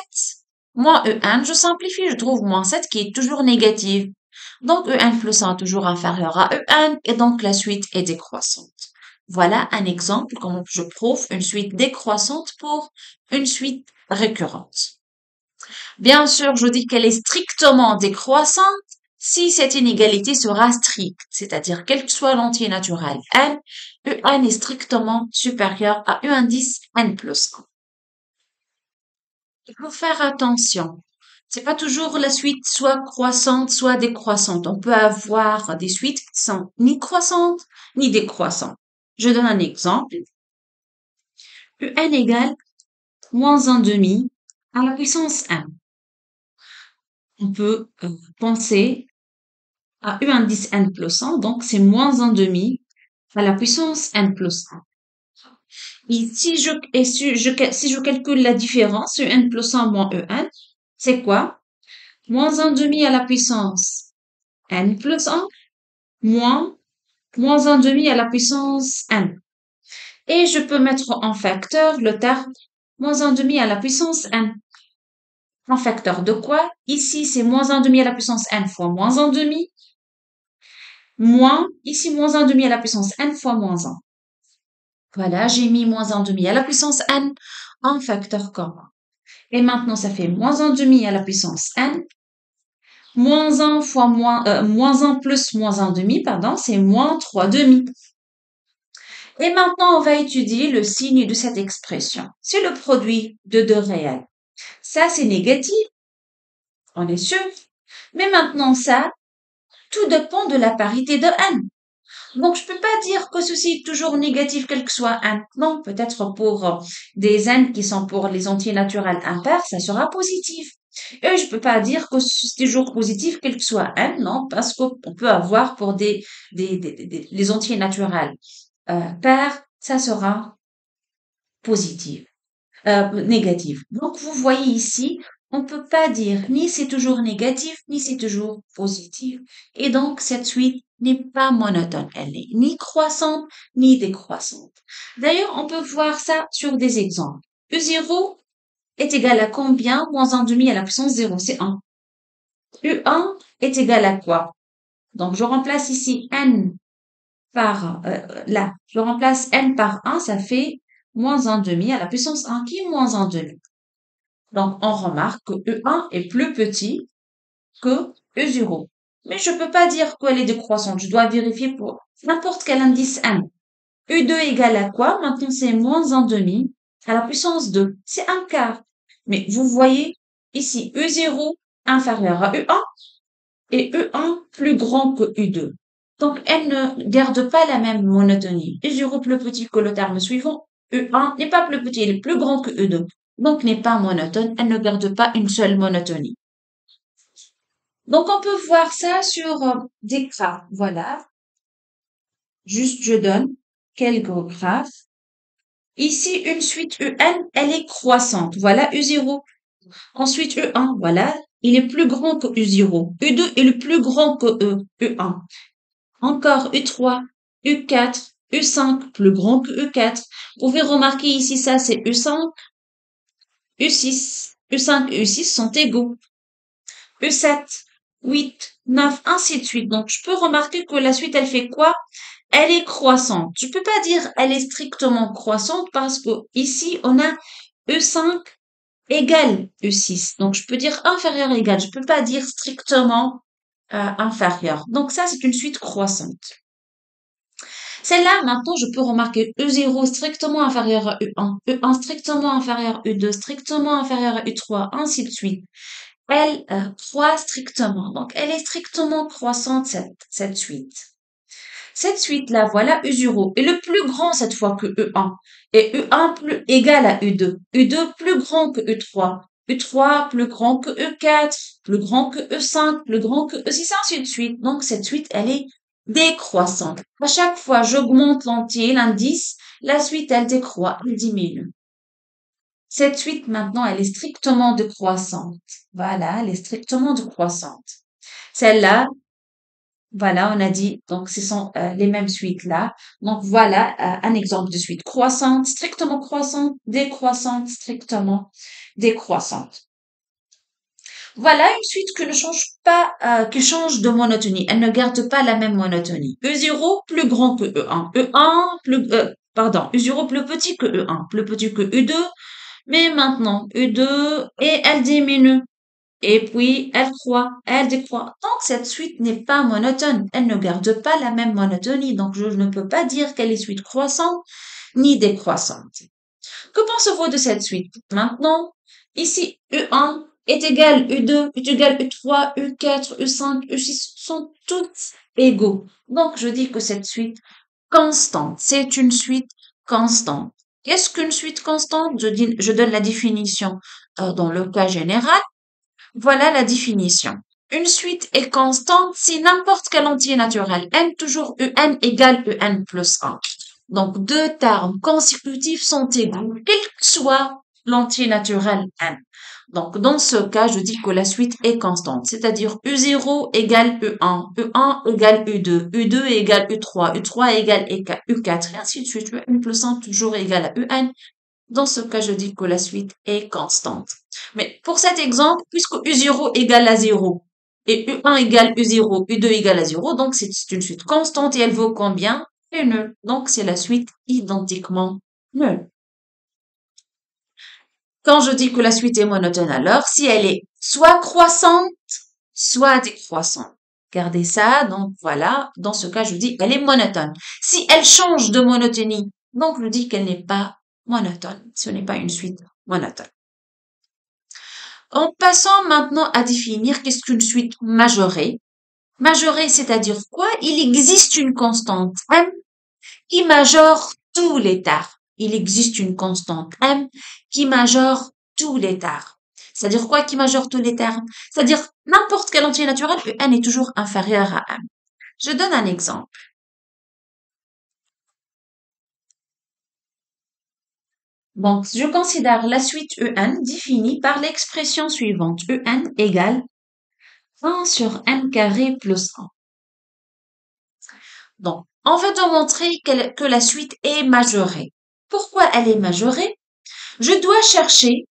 moins Un, je simplifie, je trouve moins 7 qui est toujours négative. Donc, Un plus 1 est toujours inférieur à Un et donc la suite est décroissante. Voilà un exemple comment je prouve une suite décroissante pour une suite récurrente. Bien sûr, je dis qu'elle est strictement décroissante si cette inégalité sera stricte, c'est-à-dire quel que soit l'entier naturel n, Un est strictement supérieur à U indice n plus 1. Il faut faire attention. C'est pas toujours la suite soit croissante, soit décroissante. On peut avoir des suites qui sont ni croissantes, ni décroissantes. Je donne un exemple. Un égale moins 1 demi à la puissance 1. On peut penser à U indice n plus 1, donc c'est moins 1 demi à la puissance n plus 1. Et si je calcule la différence, Un plus 1 moins Un, c'est quoi? Moins 1 demi à la puissance n plus 1 moins 1 demi à la puissance n. Et je peux mettre en facteur le terme moins 1 demi à la puissance n. En facteur de quoi? Ici, c'est moins 1 demi à la puissance n fois moins 1 demi, moins, ici, moins 1 demi à la puissance n fois moins 1. Voilà, j'ai mis moins 1 demi à la puissance n en facteur commun. Et maintenant, ça fait moins 1 demi à la puissance n, moins 1 fois moins 1 plus moins 1 demi, pardon, c'est moins 3 demi. Et maintenant, on va étudier le signe de cette expression. C'est le produit de deux réels. Ça, c'est négatif, on est sûr. Mais maintenant, ça, tout dépend de la parité de n. Donc, je peux pas dire que ceci est toujours négatif, quel que soit n. Non, peut-être pour des n qui sont pour les entiers naturels impairs, ça sera positif. Et je peux pas dire que c'est toujours positif, quel que soit n, non, parce qu'on peut avoir pour les entiers naturels pairs, ça sera positif, négatif. Donc, vous voyez ici, on peut pas dire ni c'est toujours négatif, ni c'est toujours positif. Et donc, cette suite n'est pas monotone. Elle n'est ni croissante, ni décroissante. D'ailleurs, on peut voir ça sur des exemples. U0 est égal à combien? Moins 1 demi à la puissance 0, c'est 1. U1 est égal à quoi? Donc, je remplace ici n par, là, je remplace n par 1, ça fait moins 1 demi à la puissance 1, qui est moins 1 demi. Donc, on remarque que U1 est plus petit que U0. Mais je peux pas dire qu'elle est décroissante. Je dois vérifier pour n'importe quel indice n. U2 égale à quoi? Maintenant, c'est moins 1 demi à la puissance 2. C'est un quart. Mais vous voyez ici U0 inférieur à U1 et U1 plus grand que U2. Donc, elle ne garde pas la même monotonie. U0 plus petit que le terme suivant. U1 n'est pas plus petit, il est plus grand que U2. Donc, n'est pas monotone. Elle ne garde pas une seule monotonie. Donc, on peut voir ça sur des cas. Voilà. Juste, je donne quelques graphes. Ici, une suite UN, elle est croissante. Voilà U0. Ensuite, U1, voilà, il est plus grand que U0. U2 est le plus grand que U1. Encore U3, U4, U5, plus grand que U4. Vous pouvez remarquer ici, ça c'est U5, U6, U5 et U6 sont égaux. U7, 8, 9, ainsi de suite. Donc, je peux remarquer que la suite, elle fait quoi? Elle est croissante. Je peux pas dire elle est strictement croissante parce que ici, on a E5 égale E6. Donc, je peux dire inférieur égal. Je peux pas dire strictement inférieur. Donc, ça, c'est une suite croissante. Celle-là, maintenant, je peux remarquer E0 strictement inférieur à E1, E1 strictement inférieur à E2, strictement inférieur à E3, ainsi de suite. Elle croît strictement. Donc, elle est strictement croissante, cette suite. Cette suite-là, voilà U0 est le plus grand cette fois que E1 et E1 plus égal à E2. E2 plus grand que E3. E3 plus grand que E4, plus grand que E5, plus grand que E6, ainsi de suite. Donc, cette suite, elle est décroissante. À chaque fois, j'augmente l'entier, l'indice, la suite, elle décroît, elle diminue. Cette suite, maintenant, elle est strictement décroissante. Voilà, elle est strictement décroissante. Celle-là, voilà, on a dit, donc ce sont les mêmes suites là. Donc voilà un exemple de suite croissante, strictement croissante, décroissante, strictement décroissante. Voilà une suite qui ne change pas, qui change de monotonie. Elle ne garde pas la même monotonie. E0 plus grand que E1. E1 plus, E0 plus petit que E1, plus petit que E2. Mais maintenant, E2 et elle diminue. Et puis, elle croît, elle décroît. Donc, cette suite n'est pas monotone. Elle ne garde pas la même monotonie. Donc, je ne peux pas dire qu'elle est suite croissante ni décroissante. Que pensez-vous de cette suite? Maintenant, ici, U1 est égal U2, est égal U3, U4, U5, U6 sont toutes égaux. Donc, je dis que cette suite constante, c'est une suite constante. Qu'est-ce qu'une suite constante? Je donne la définition dans le cas général. Voilà la définition. Une suite est constante si n'importe quel entier naturel n toujours un égale un plus 1. Donc, deux termes consécutifs sont égaux, quel que soit l'entier naturel n. Donc, dans ce cas, je dis que la suite est constante, c'est-à-dire U0 égale U1, U1 égale U2, U2 égale U3, U3 égale U4, et ainsi de suite. Un plus 1 toujours égal à UN. Dans ce cas, je dis que la suite est constante. Mais pour cet exemple, puisque U0 égale à 0 et U1 égale U0, U2 égale à 0, donc c'est une suite constante et elle vaut combien? Elle est nulle. Donc c'est la suite identiquement nulle. Quand je dis que la suite est monotone, alors si elle est soit croissante, soit décroissante. Regardez ça, donc voilà, dans ce cas, je dis elle est monotone. Si elle change de monotonie, donc je dis qu'elle n'est pas monotone. Ce n'est pas une suite monotone. En passant maintenant à définir qu'est-ce qu'une suite majorée. Majorée, c'est-à-dire quoi? Il existe une constante M qui majore tous les termes. Il existe une constante M qui majore tous les termes. C'est-à-dire quoi qui majore tous les termes? C'est-à-dire n'importe quel entier naturel, n est toujours inférieur à M. Je donne un exemple. Donc, je considère la suite UN définie par l'expression suivante. UN égale 1 sur n carré plus 1. Donc, on va démontrer que la suite est majorée. Pourquoi elle est majorée? Je dois chercher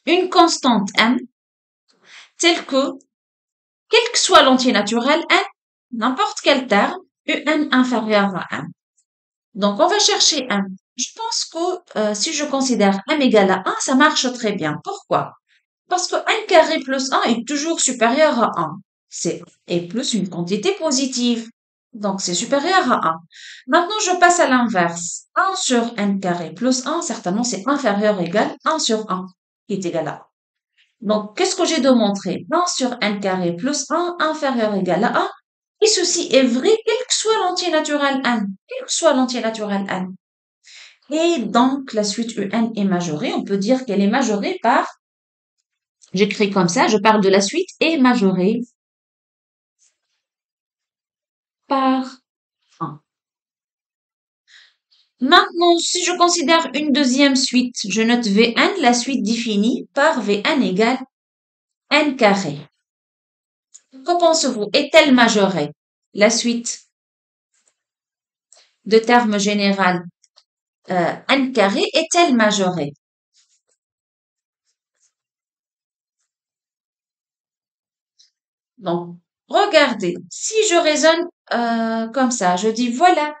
une constante n telle que, quel que soit l'entier naturel n, n'importe quel terme, un inférieur à n. Donc, on va chercher n. Je pense que si je considère m égale à 1, ça marche très bien. Pourquoi? Parce que n carré plus 1 est toujours supérieur à 1. C'est et plus une quantité positive. Donc, c'est supérieur à 1. Maintenant, je passe à l'inverse. 1 sur n carré plus 1, certainement, c'est inférieur ou égal 1 sur 1, qui est égal à 1. Donc, qu'est-ce que j'ai démontré? 1 sur n carré plus 1 inférieur ou égal à 1. Et ceci est vrai, quel que soit l'entier naturel n. Quel que soit l'entier naturel n. Et donc, la suite un est majorée. On peut dire qu'elle est majorée par, j'écris comme ça, je parle de la suite est majorée par 1. Maintenant, si je considère une deuxième suite, je note Vn, la suite définie par Vn égale n carré. Qu'en pensez-vous? Est-elle majorée? La suite de termes général n carré est-elle majorée? Donc, regardez, si je raisonne comme ça, je dis voilà,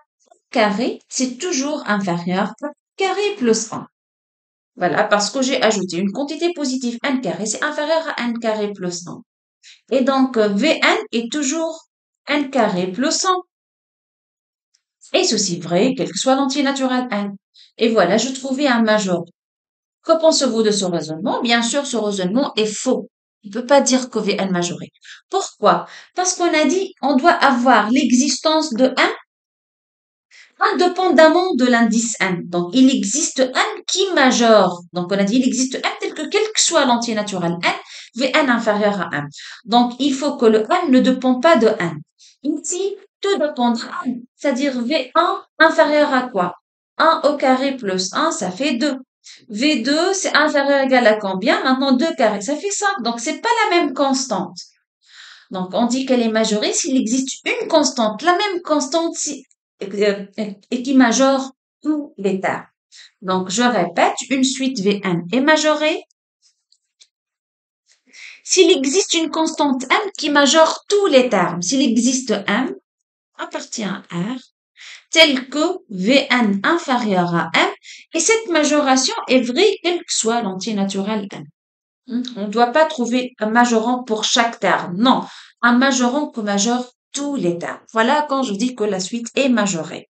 carré, c'est toujours inférieur à carré plus 1. Voilà, parce que j'ai ajouté une quantité positive n carré, c'est inférieur à n carré plus 1. Et donc, Vn est toujours n carré plus 1. Et ceci vrai, quel que soit l'entier naturel n. Et voilà, je trouvais un major. Que pensez-vous de ce raisonnement? Bien sûr, ce raisonnement est faux. On ne peut pas dire que Vn majoré. Pourquoi? Parce qu'on a dit on doit avoir l'existence de n indépendamment de l'indice n. Donc, il existe n qui majore. Donc, on a dit il existe n tel que quel que soit l'entier naturel n, Vn inférieur à 1. Donc, il faut que le n ne dépend pas de n. Ici, tout dépendra, c'est-à-dire V1 inférieur à quoi? 1 au carré plus 1, ça fait 2. V2, c'est inférieur ou égal à combien? Maintenant, 2 carré, ça fait 5. Donc, c'est pas la même constante. Donc, on dit qu'elle est majorée s'il existe une constante, la même constante et qui majore tous les termes. Donc, je répète, une suite Vn est majorée s'il existe une constante m qui majore tous les termes. S'il existe m appartient à R, tel que Vn inférieur à m, et cette majoration est vraie quel que soit l'entier naturel m. On ne doit pas trouver un majorant pour chaque terme. Non, un majorant que majore tous les termes. Voilà quand je dis que la suite est majorée.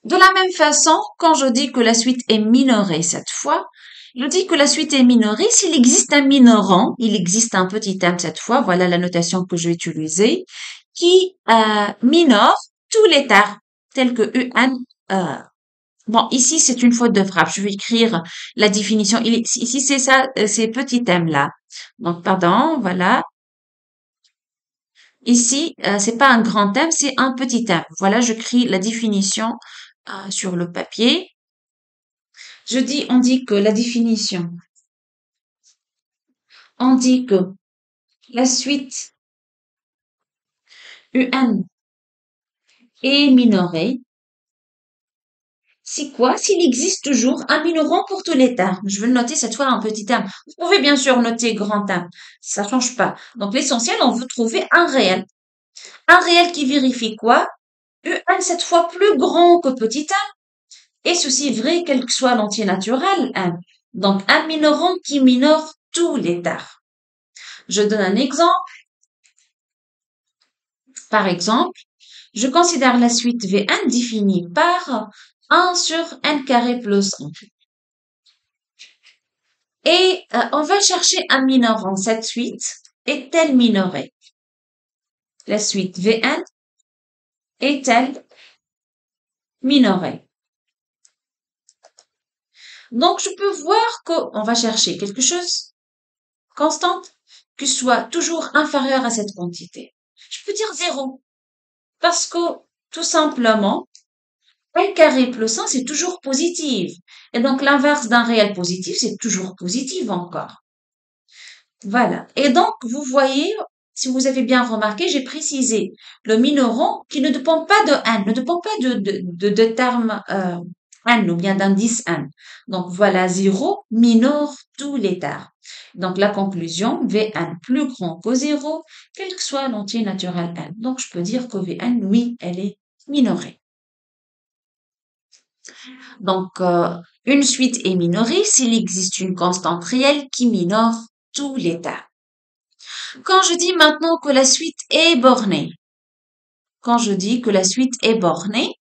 De la même façon, quand je dis que la suite est minorée cette fois, je dis que la suite est minorée s'il existe un minorant, il existe un petit m cette fois, voilà la notation que je vais utiliser, qui minore tous les termes, tels que un. Bon, ici, c'est une faute de frappe. Je vais écrire la définition. Ici, c'est ça, ces petits thèmes-là. Donc, pardon, voilà. Ici, c'est pas un grand thème, c'est un petit thème. Voilà, je crie la définition sur le papier. On dit que la définition, on dit que la suite UN est minorée. C'est quoi? S'il existe toujours un minorant pour tous les termes. Je vais le noter cette fois un petit terme. Vous pouvez bien sûr noter grand terme. Ça change pas. Donc, l'essentiel, on veut trouver un réel. Un réel qui vérifie quoi? UN cette fois plus grand que petit m. Et ceci est vrai quel que soit l'entier naturel m. Donc, un minorant qui minore tous les termes. Je donne un exemple. Par exemple, je considère la suite Vn définie par 1 sur n carré plus 1. Et on va chercher un minorant. Cette suite est-elle minorée? La suite Vn est-elle minorée? Donc, je peux voir qu'on va chercher quelque chose constante qui soit toujours inférieur à cette quantité. Je peux dire 0 parce que tout simplement, n carré plus 1, c'est toujours positif. Et donc, l'inverse d'un réel positif, c'est toujours positif encore. Voilà. Et donc, vous voyez, si vous avez bien remarqué, j'ai précisé le minorant qui ne dépend pas de n, ne dépend pas de terme n ou bien d'indice n. Donc, voilà, 0 minore tous les termes. Donc, la conclusion, Vn plus grand que 0, quel que soit l'entier naturel n. Donc, je peux dire que Vn, oui, elle est minorée. Donc, une suite est minorée s'il existe une constante réelle qui minore tous les termes. Quand je dis maintenant que la suite est bornée, quand je dis que la suite est bornée,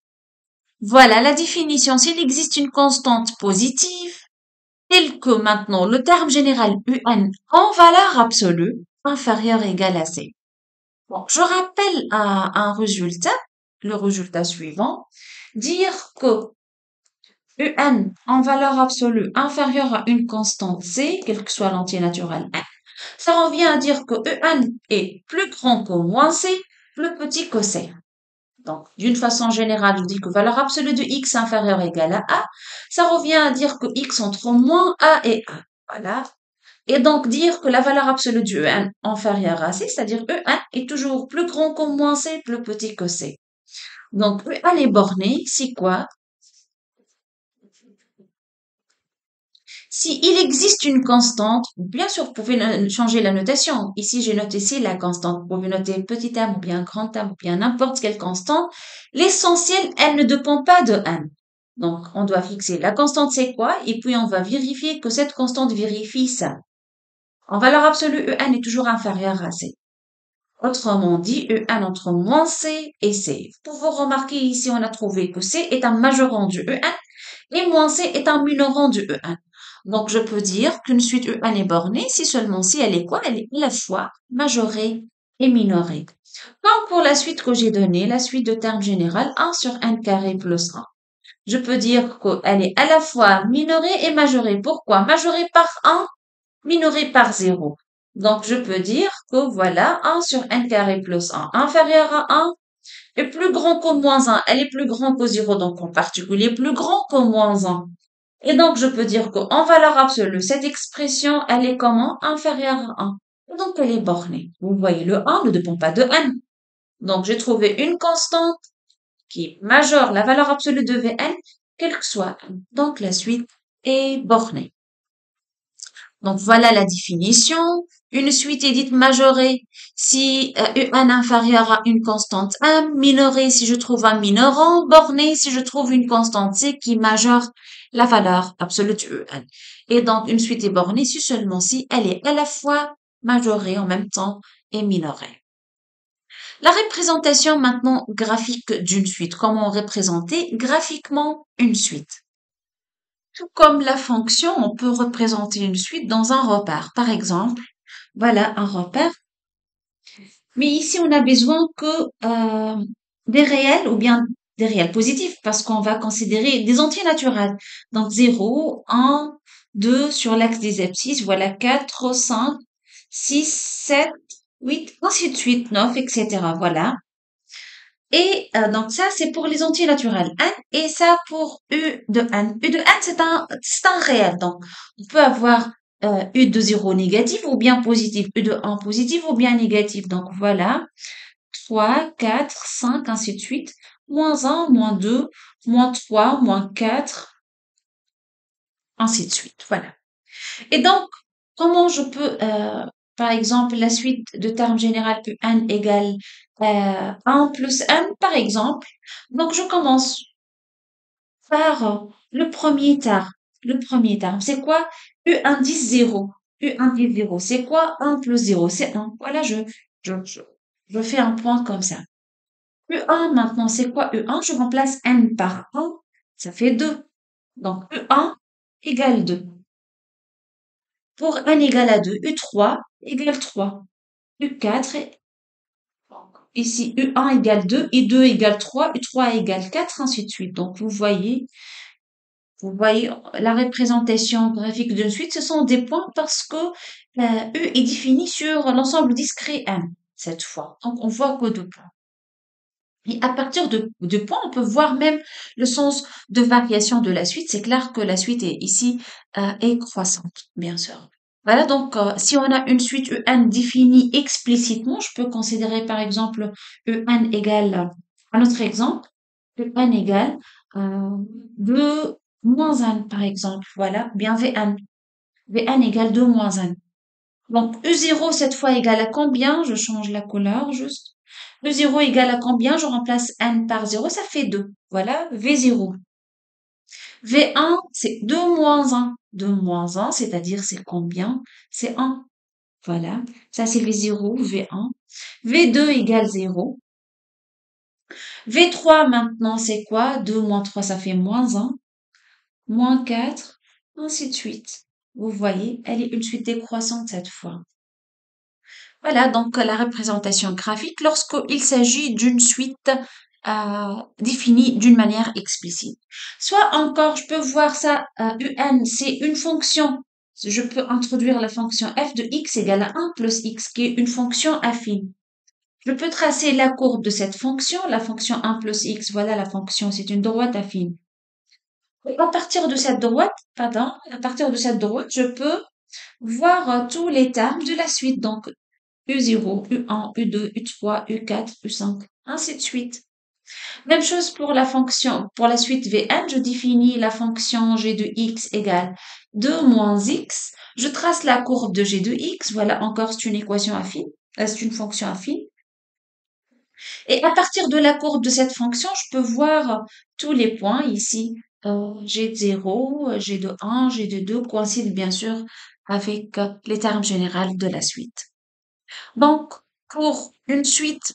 voilà la définition. S'il existe une constante positive, telle que maintenant le terme général un en valeur absolue inférieure ou égale à c. Bon, je rappelle un résultat, le résultat suivant, dire que un en valeur absolue inférieure à une constante c, quel que soit l'entier naturel n, ça revient à dire que un est plus grand que moins c, plus petit que c. Donc, d'une façon générale, je dis que valeur absolue de x inférieure égale à a. Ça revient à dire que x entre moins a et a. Voilà. Et donc dire que la valeur absolue du E1 inférieure à c, c'est-à-dire E1 est toujours plus grand que moins c, plus petit que c. Donc E1 est borné, si quoi? Si il existe une constante, bien sûr, vous pouvez changer la notation. Ici, j'ai noté ici la constante. Vous pouvez noter petit m ou bien grand m ou bien n'importe quelle constante. L'essentiel, elle ne dépend pas de n. Donc, on doit fixer la constante, c'est quoi? Et puis, on va vérifier que cette constante vérifie ça. En valeur absolue, E1 est toujours inférieur à C. Autrement dit, E1 entre moins C et C. Vous pouvez remarquer ici, on a trouvé que C est un majorant du E1 et moins C est un minorant du E1. Donc, je peux dire qu'une suite E1 est bornée si seulement si elle est quoi? Elle est à la fois majorée et minorée. Donc, pour la suite que j'ai donnée, la suite de termes général, 1 sur n carré plus 1. Je peux dire qu'elle est à la fois minorée et majorée. Pourquoi? Majorée par 1, minorée par 0. Donc, je peux dire que voilà, 1 sur n carré plus 1 inférieur à 1 est plus grand que moins 1. Elle est plus grand que 0, donc en particulier plus grand que moins 1. Et donc, je peux dire qu'en valeur absolue, cette expression, elle est comment? Inférieure à 1. Et donc, elle est bornée. Vous voyez, le 1 ne dépend pas de n. Donc, j'ai trouvé une constante qui majeure la valeur absolue de Vn, quel que soit n. Donc, la suite est bornée. Donc, voilà la définition. Une suite est dite majorée si un inférieur à une constante m, minorée si je trouve un minorant, bornée si je trouve une constante c qui majeure la valeur absolue de un. Et donc, une suite est bornée si seulement si elle est à la fois majorée en même temps et minorée. La représentation maintenant graphique d'une suite. Comment représenter graphiquement une suite? Tout comme la fonction, on peut représenter une suite dans un repère. Par exemple, voilà un repère. Mais ici, on a besoin que des réels ou bien des réels positifs parce qu'on va considérer des entiers naturels. Donc 0, 1, 2 sur l'axe des abscisses, voilà 4, 5, 6, 7, 8, ainsi de suite, 9, etc. Voilà. Et donc ça, c'est pour les entiers naturels n et ça pour u de n. U de n, c'est un réel. Donc, on peut avoir u de 0 négatif ou bien positif, u de 1 positif ou bien négatif. Donc, voilà, 3, 4, 5, ainsi de suite, moins 1, moins 2, moins 3, moins 4, ainsi de suite. Voilà. Et donc, comment je peux, par exemple, la suite de termes général que n égale 1 plus n, par exemple. Donc, je commence par le premier terme. Le premier terme, c'est quoi? U indice 0. U indice 0, c'est quoi? 1 plus 0, c'est 1. Voilà, je, je, je fais un point comme ça. U1, maintenant, c'est quoi U1? Je remplace n par 1, ça fait 2. Donc, U1 égale 2. Pour n égale à 2, U3 égale 3. U4, ici U1 égale 2, U2 égale 3, U3 égale 4, ainsi de suite. Donc, vous voyez la représentation graphique d'une suite, ce sont des points parce que U est défini sur l'ensemble discret M, cette fois. Donc, on voit que 2 points. Et à partir de points, on peut voir même le sens de variation de la suite. C'est clair que la suite est ici est croissante, bien sûr. Voilà, donc si on a une suite UN définie explicitement, je peux considérer par exemple UN égale, un autre exemple, UN égale 2 moins 1 par exemple, voilà, bien VN. VN égale 2 moins 1. Donc U0 cette fois égale à combien? Je change la couleur juste. U0 égale à combien? Je remplace N par 0, ça fait 2. Voilà, V0. V1, c'est 2 moins 1. 2 moins 1, c'est-à-dire c'est combien? C'est 1. Voilà, ça c'est V0, V1. V2 égale 0. V3 maintenant c'est quoi? 2 moins 3, ça fait moins 1. Moins 4, ainsi de suite. Vous voyez, elle est une suite décroissante cette fois. Voilà donc la représentation graphique lorsqu'il s'agit d'une suite définie d'une manière explicite. Soit encore, je peux voir ça, UN, c'est une fonction. Je peux introduire la fonction f de x égale à 1 plus x, qui est une fonction affine. Je peux tracer la courbe de cette fonction, la fonction 1 plus x, voilà la fonction, c'est une droite affine. Et à partir de cette droite, pardon, à partir de cette droite, je peux voir tous les termes de la suite. Donc, U0, U1, U2, U3, U4, U5, ainsi de suite. Même chose pour la fonction, pour la suite Vn, je définis la fonction g de x égale 2 moins x. Je trace la courbe de g de x. Voilà, encore, c'est une équation affine. C'est une fonction affine. Et à partir de la courbe de cette fonction, je peux voir tous les points ici. G de 0, G de 1, G de 2 coïncident bien sûr avec les termes généraux de la suite. Donc, pour une suite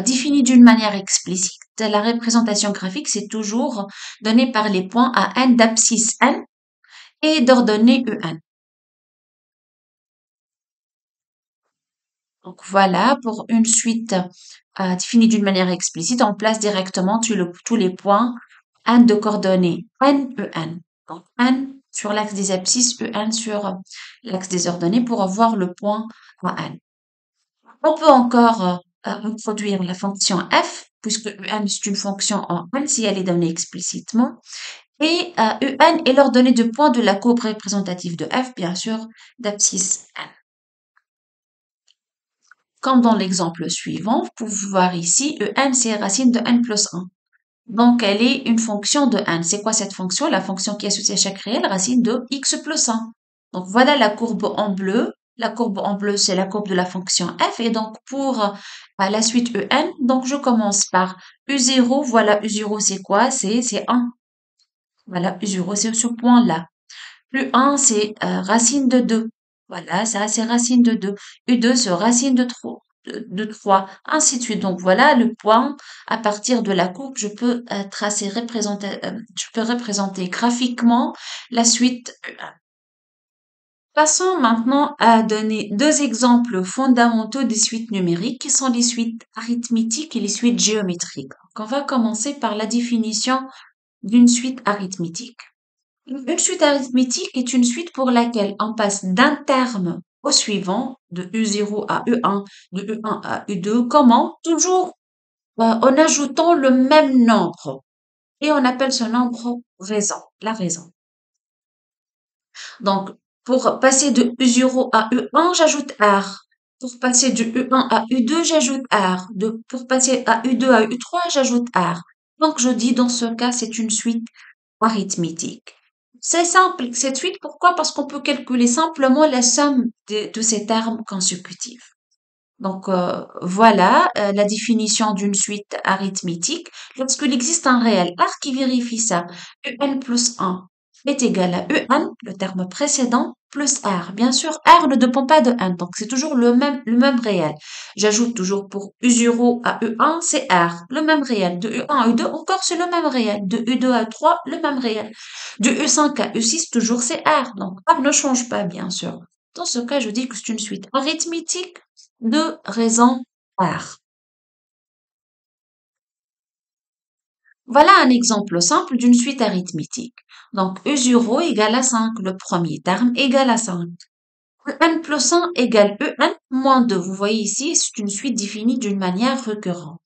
définie d'une manière explicite, la représentation graphique, c'est toujours donné par les points à n d'abscisse n et d'ordonnée un. Donc voilà, pour une suite définie d'une manière explicite, on place directement tous les points n de coordonnées n, en. Donc n sur l'axe des abscisses, en sur l'axe des ordonnées pour avoir le point à n. On peut encore introduire la fonction f, puisque un est une fonction en n si elle est donnée explicitement. Et un est l'ordonnée de points de la courbe représentative de f, bien sûr, d'abscisse n. Comme dans l'exemple suivant, vous pouvez voir ici, en c'est racine de n plus 1. Donc, elle est une fonction de n. C'est quoi cette fonction? La fonction qui est associée à chaque réel, racine de x plus 1. Donc, voilà la courbe en bleu. La courbe en bleu, c'est la courbe de la fonction f. Et donc, pour la suite en, donc je commence par u0. Voilà, u0, c'est quoi? C'est 1. Voilà, u0, c'est ce point-là. U1, c'est racine de 2. Voilà, ça, c'est racine de 2. U2, c'est racine de 3, de 3, ainsi de suite. Donc, voilà le point. À partir de la courbe, je peux je peux représenter graphiquement la suite U1. Passons maintenant à donner deux exemples fondamentaux des suites numériques qui sont les suites arithmétiques et les suites géométriques. Donc, on va commencer par la définition d'une suite arithmétique. Une suite arithmétique est une suite pour laquelle on passe d'un terme au suivant, de U0 à U1, de U1 à U2. Comment? Toujours en ajoutant le même nombre. Et on appelle ce nombre raison, la raison. Donc, pour passer de U0 à U1, j'ajoute R. Pour passer de U1 à U2, j'ajoute R. Pour passer à U2 à U3, j'ajoute R. Donc, je dis dans ce cas, c'est une suite arithmétique. C'est simple, cette suite. Pourquoi? Parce qu'on peut calculer simplement la somme de ces termes consécutifs. Donc, voilà la définition d'une suite arithmétique. Lorsqu'il existe un réel R qui vérifie ça, un plus 1 est égal à un, le terme précédent, plus R. Bien sûr, R ne dépend pas de 1, donc c'est toujours le même réel. J'ajoute toujours pour U0 à U1, c'est R, le même réel. De U1 à U2, encore c'est le même réel. De U2 à U3, le même réel. De U5 à U6, toujours c'est R. Donc, R ne change pas, bien sûr. Dans ce cas, je dis que c'est une suite arithmétique de raison R. Voilà un exemple simple d'une suite arithmétique. Donc, U0 égale à 5, le premier terme égale à 5. Un plus 1 égale un moins 2. Vous voyez ici, c'est une suite définie d'une manière récurrente.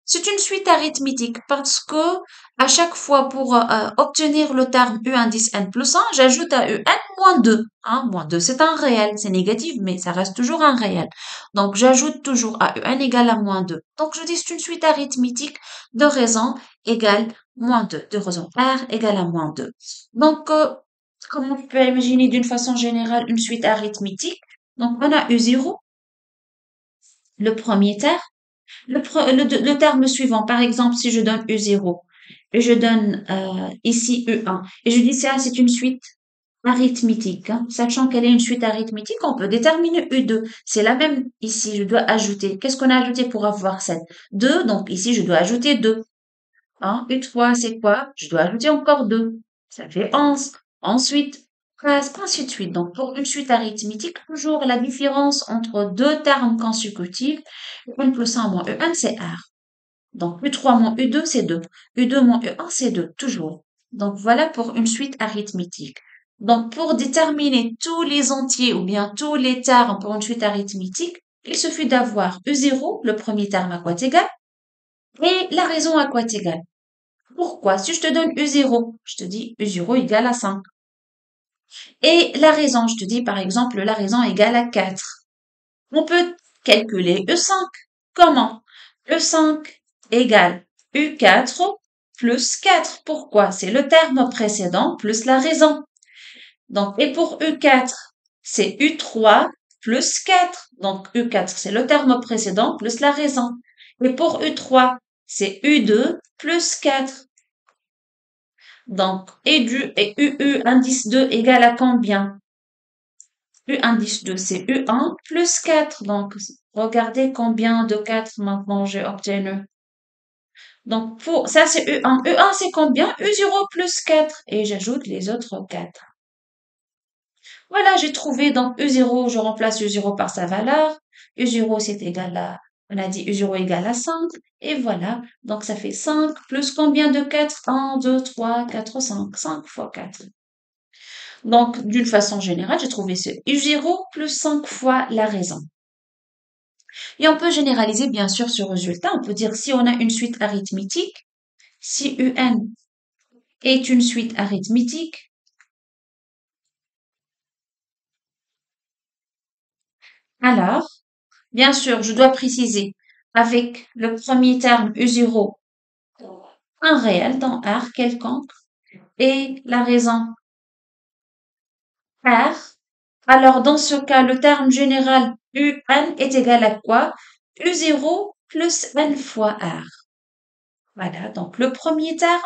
C'est une suite arithmétique parce que à chaque fois pour obtenir le terme U indice n plus 1, j'ajoute à UN moins 2. Hein, moins 2, c'est un réel, c'est négatif, mais ça reste toujours un réel. Donc j'ajoute toujours à UN égale à moins 2. Donc je dis c'est une suite arithmétique de raison égale moins 2, de raison R égale à moins 2. Donc, comment on peut imaginer d'une façon générale une suite arithmétique? Donc on a U0, le premier terme, le terme suivant, par exemple, si je donne U0 et je donne ici U1 et je dis ça, c'est une suite arithmétique, hein. Sachant qu'elle est une suite arithmétique, on peut déterminer U2. C'est la même ici, je dois ajouter. Qu'est-ce qu'on a ajouté pour avoir 7? 2, donc ici, je dois ajouter 2. Hein? U3, c'est quoi? Je dois ajouter encore 2. Ça fait 11. Ensuite, 13, ainsi de suite. Donc, pour une suite arithmétique, toujours la différence entre deux termes consécutifs, U1 plus 1 moins U1, c'est R. Donc, U3 moins U2, c'est 2. U2 moins U1, c'est 2, toujours. Donc, voilà pour une suite arithmétique. Donc, pour déterminer tous les entiers ou bien tous les termes pour une suite arithmétique, il suffit d'avoir U0, le premier terme à quoi est égal, et la raison à quoi est égal. Pourquoi? Si je te donne U0, je te dis U0 égale à 5. Et la raison, je te dis par exemple la raison égale à 4. On peut calculer E5. Comment? E5 égale U4 plus 4. Pourquoi? C'est le terme précédent plus la raison. Donc, et pour U4, c'est U3 plus 4. Donc, U4, c'est le terme précédent plus la raison. Et pour U3, c'est U2 plus 4. Donc, et UU indice 2 égale à combien? U indice 2, c'est U1 plus 4. Donc, regardez combien de 4 maintenant j'ai obtenu. Donc, ça, c'est U1. U1, c'est combien? U0 plus 4. Et j'ajoute les autres 4. Voilà, j'ai trouvé. Donc, U0, je remplace U0 par sa valeur. U0, c'est égal à, on a dit U0 égale à 5. Et voilà. Donc, ça fait 5 plus combien de 4? 1, 2, 3, 4, 5. 5 fois 4. Donc, d'une façon générale, j'ai trouvé ce U0 plus 5 fois la raison. Et on peut généraliser bien sûr ce résultat. On peut dire si on a une suite arithmétique, si UN est une suite arithmétique, alors, bien sûr, je dois préciser avec le premier terme U0 un réel dans R quelconque et la raison R. Alors, dans ce cas, le terme général UN est égal à quoi? U0 plus N fois R. Voilà, donc le premier terme,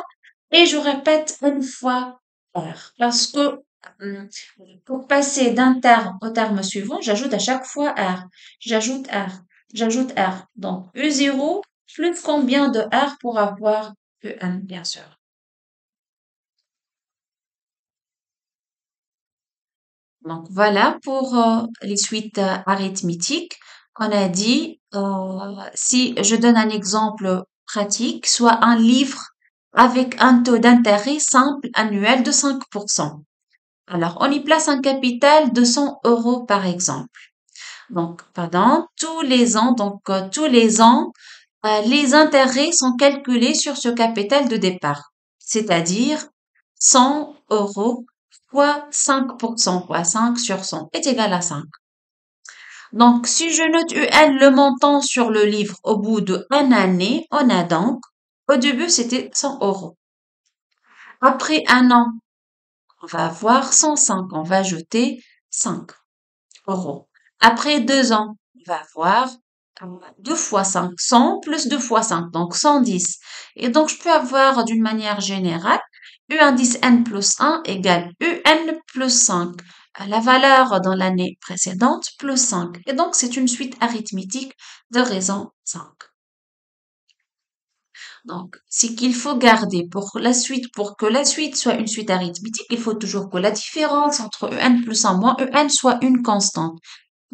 et je répète une fois R, parce que hum, pour passer d'un terme au terme suivant, j'ajoute à chaque fois R. J'ajoute R. J'ajoute R. Donc U0 plus combien de R pour avoir UN, bien sûr. Donc voilà pour les suites arithmétiques. On a dit, si je donne un exemple pratique, soit un livre avec un taux d'intérêt simple annuel de 5%. Alors, on y place un capital de 100 euros par exemple. Donc, pendant tous les ans, les intérêts sont calculés sur ce capital de départ, c'est-à-dire 100 euros fois 5%, fois 5 sur 100 est égal à 5. Donc, si je note UN le montant sur le livre au bout de 1 année, on a donc, au début, c'était 100 euros. Après 1 an, on va avoir 105, on va ajouter 5 euros. Après 2 ans, on va avoir 2 fois 5, 100 plus 2 fois 5, donc 110. Et donc, je peux avoir d'une manière générale, U indice n plus 1 égale UN plus 5. La valeur dans l'année précédente plus 5. Et donc, c'est une suite arithmétique de raison 5. Donc, c'est qu'il faut garder pour la suite, pour que la suite soit une suite arithmétique, il faut toujours que la différence entre UN plus 1 moins UN soit une constante.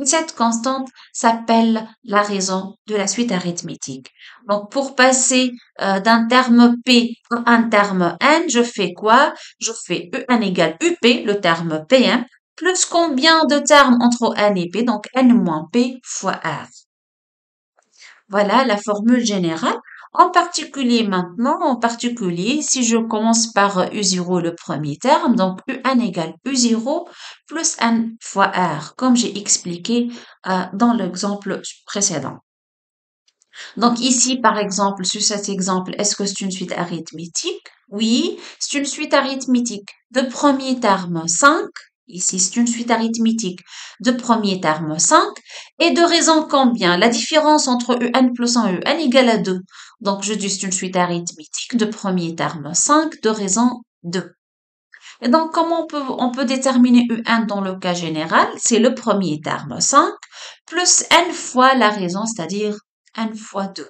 Et cette constante s'appelle la raison de la suite arithmétique. Donc, pour passer d'un terme P à un terme N, je fais quoi? Je fais UN égale UP, le terme P1, plus combien de termes entre N et P, donc N moins P fois R. Voilà la formule générale. En particulier, si je commence par U0 le premier terme, donc UN égale U0 plus N fois R, comme j'ai expliqué dans l'exemple précédent. Donc ici, par exemple, sur cet exemple, est-ce que c'est une suite arithmétique? Oui, c'est une suite arithmétique. De premier terme 5, ici c'est une suite arithmétique. De premier terme 5, et de raison combien? La différence entre UN plus 1 et UN égale à 2. Donc je dis c'est une suite arithmétique. De premier terme 5, de raison 2. Et donc comment on peut déterminer UN dans le cas général? C'est le premier terme 5 plus N fois la raison, c'est-à-dire N fois 2.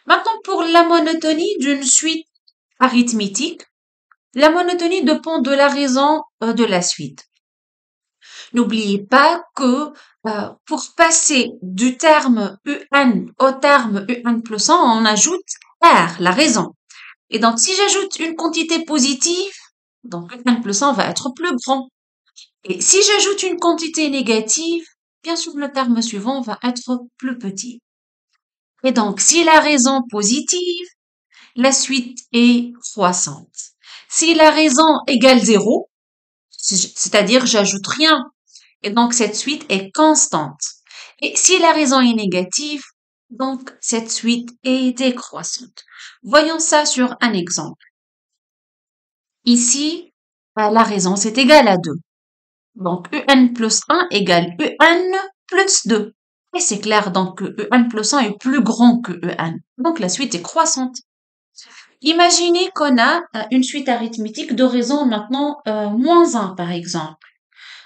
Maintenant, pour la monotonie d'une suite arithmétique, la monotonie dépend de la raison de la suite. N'oubliez pas que pour passer du terme UN au terme UN plus 1, on ajoute R, la raison. Et donc, si j'ajoute une quantité positive, Donc, n plus 1 va être plus grand. Et si j'ajoute une quantité négative, bien sûr, le terme suivant va être plus petit. Et donc, si la raison positive, la suite est croissante. Si la raison égale 0, c'est-à-dire j'ajoute rien, et donc cette suite est constante. Et si la raison est négative, donc cette suite est décroissante. Voyons ça sur un exemple. Ici, la raison c'est égal à 2. Donc un plus 1 égale un plus 2. Et c'est clair, donc un plus 1 est plus grand que un. Donc la suite est croissante. Imaginez qu'on a une suite arithmétique de raison maintenant moins 1 par exemple.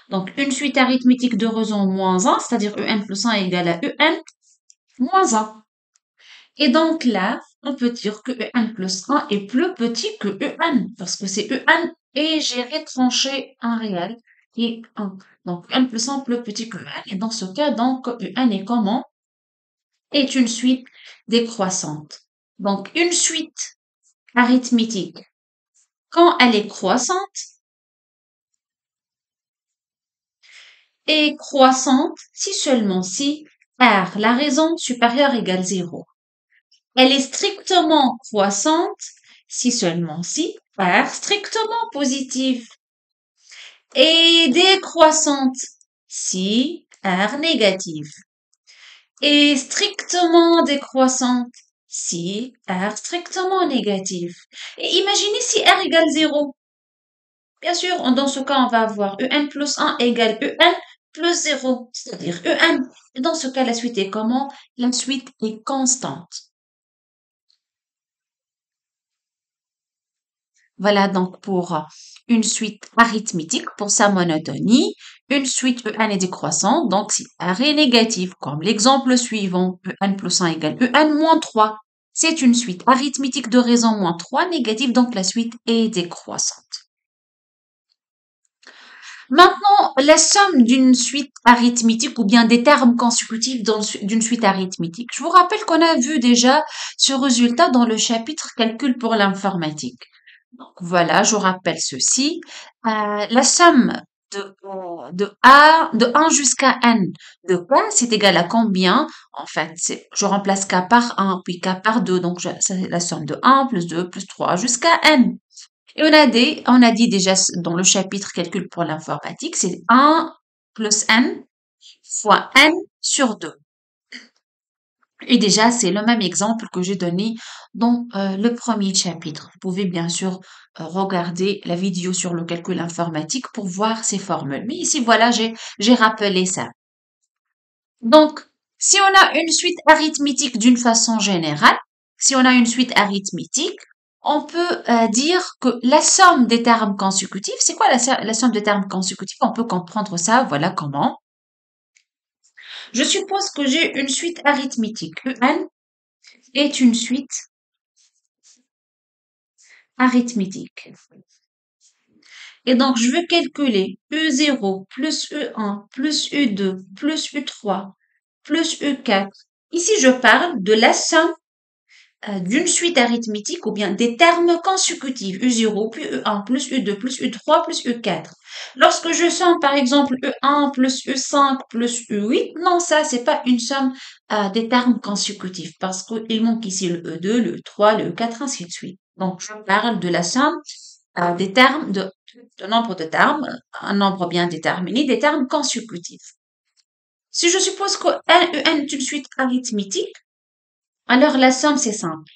Donc une suite arithmétique de raison moins 1, c'est-à-dire un plus 1 égale à un moins 1. Et donc là, on peut dire que un plus 1 est plus petit que un, parce que c'est un et j'ai retranché un réel qui est 1. Donc un plus 1 plus petit que un. Et dans ce cas, donc un est comment? Est une suite décroissante. Donc une suite arithmétique, quand elle est croissante, est croissante si seulement si R, la raison supérieure égale 0. Elle est strictement croissante si seulement si R strictement positive. Et décroissante si R négative. Et strictement décroissante si R strictement négative. Et imaginez si R égale 0. Bien sûr, dans ce cas, on va avoir un plus 1 égale un plus 0, c'est-à-dire un. Et dans ce cas, la suite est comment? La suite est constante. Voilà donc pour une suite arithmétique, pour sa monotonie. Une suite EN est décroissante, donc si R est négatif, comme l'exemple suivant, EN plus 1 égale EN moins 3. C'est une suite arithmétique de raison moins 3 négative, donc la suite est décroissante. Maintenant, la somme d'une suite arithmétique ou bien des termes consécutifs d'une suite arithmétique. Je vous rappelle qu'on a vu déjà ce résultat dans le chapitre calcul pour l'informatique. Donc voilà, je vous rappelle ceci. La somme de 1 jusqu'à n de k, c'est égal à combien? En fait, je remplace k par 1, puis k par 2. Donc, c'est la somme de 1 plus 2 plus 3 jusqu'à n. Et on a dit déjà dans le chapitre calcul pour l'informatique, c'est 1 plus n fois n sur 2. Et déjà, c'est le même exemple que j'ai donné dans le premier chapitre. Vous pouvez bien sûr regarder la vidéo sur le calcul informatique pour voir ces formules. Mais ici, voilà, j'ai rappelé ça. Donc, si on a une suite arithmétique d'une façon générale, si on a une suite arithmétique, on peut dire que la somme des termes consécutifs, c'est quoi la somme des termes consécutifs? On peut comprendre ça, voilà comment. Je suppose que j'ai une suite arithmétique. En est une suite arithmétique. Et donc, je veux calculer E0 plus E1 plus E2 plus E3 plus E4. Ici, je parle de la somme d'une suite arithmétique ou bien des termes consécutifs E0 plus E1 plus E2 plus E3 plus E4. Lorsque je somme par exemple E1 plus E5 plus E8, non, ça c'est pas une somme des termes consécutifs parce qu'il manque ici le E2, le E3, le E4, ainsi de suite. Donc je parle de la somme des termes de nombre de termes, un nombre bien déterminé, des termes consécutifs. Si je suppose que En est une suite arithmétique, alors la somme c'est simple.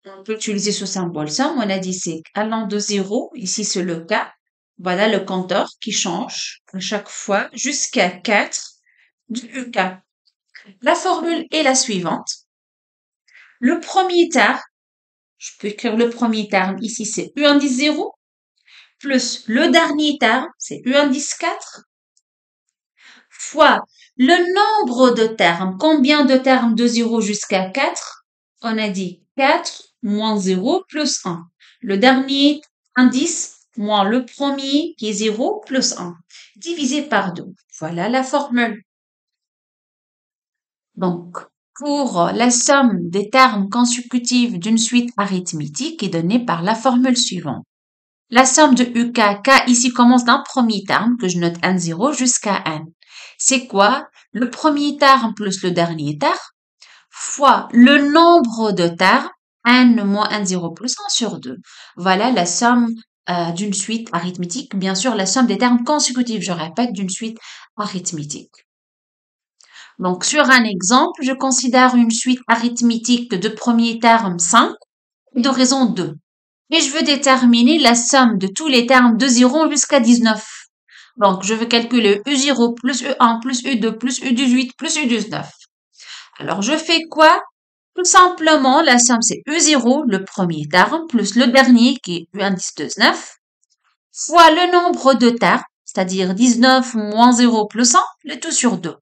On peut utiliser ce symbole somme. On a dit c'est allant de 0, ici c'est le cas. Voilà le compteur qui change à chaque fois jusqu'à 4 du UK. La formule est la suivante. Le premier terme, je peux écrire le premier terme, ici c'est U indice 0, plus le dernier terme, c'est U indice 4, fois le nombre de termes. Combien de termes de 0 jusqu'à 4? On a dit 4 moins 0 plus 1. Le dernier indice moins le premier qui est 0 plus 1. Divisé par 2. Voilà la formule. Donc, pour la somme des termes consécutifs d'une suite arithmétique est donnée par la formule suivante. La somme de UK, K ici commence d'un premier terme que je note N0 jusqu'à N. C'est quoi? Le premier terme plus le dernier terme fois le nombre de termes N moins N0 plus 1 sur 2. Voilà la somme d'une suite arithmétique. Bien sûr, la somme des termes consécutifs, je répète, d'une suite arithmétique. Donc, sur un exemple, je considère une suite arithmétique de premier terme 5 et de raison 2. Et je veux déterminer la somme de tous les termes de 0 jusqu'à 19. Donc, je veux calculer U0 plus U1 plus U2 plus U18 plus U19. Alors, je fais quoi? Tout simplement, la somme, c'est U0, le premier terme, plus le dernier, qui est U1 19, fois le nombre de termes, c'est-à-dire 19 moins 0 plus 1, le tout sur 2.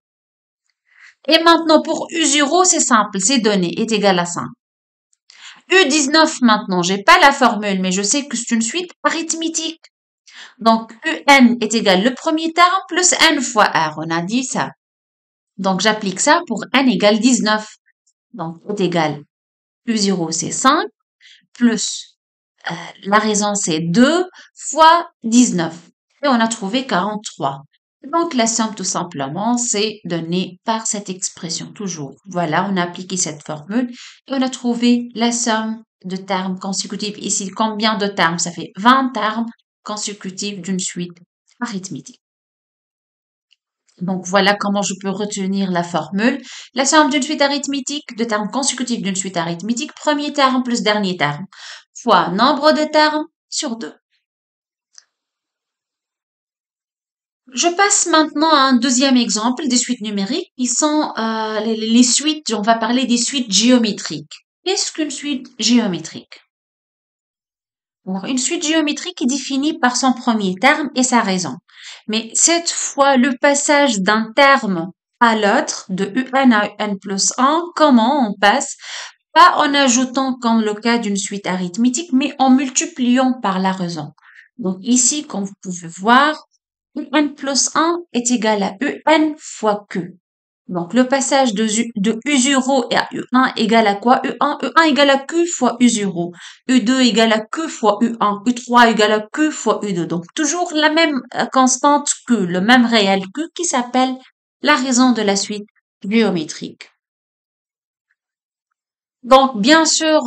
Et maintenant, pour U0, c'est simple, c'est donné, est égal à 5. U19, maintenant, j'ai pas la formule, mais je sais que c'est une suite arithmétique. Donc, UN est égal le premier terme plus N fois R. On a dit ça. Donc, j'applique ça pour N égale 19. Donc, est égal U0, c'est 5, plus la raison, c'est 2 fois 19. Et on a trouvé 43. Donc, la somme, tout simplement, c'est donnée par cette expression, toujours. Voilà, on a appliqué cette formule et on a trouvé la somme de termes consécutifs. Ici, combien de termes? Ça fait 20 termes consécutifs d'une suite arithmétique. Donc, voilà comment je peux retenir la formule. La somme d'une suite arithmétique, de termes consécutifs d'une suite arithmétique, premier terme plus dernier terme, fois nombre de termes sur 2. Je passe maintenant à un deuxième exemple des suites numériques qui sont les suites, on va parler des suites géométriques. Qu'est-ce qu'une suite géométrique? Alors, une suite géométrique est définie par son premier terme et sa raison. Mais cette fois, le passage d'un terme à l'autre, de UN à UN plus 1, comment on passe? Pas en ajoutant comme le cas d'une suite arithmétique, mais en multipliant par la raison. Donc ici, comme vous pouvez voir, UN plus 1 est égal à UN fois Q. Donc, le passage de U0 à U1 égale à quoi? U1 égale à Q fois U0. U2 égale à Q fois U1. U3 égale à Q fois U2. Donc, toujours la même constante Q, le même réel Q qui s'appelle la raison de la suite géométrique. Donc, bien sûr,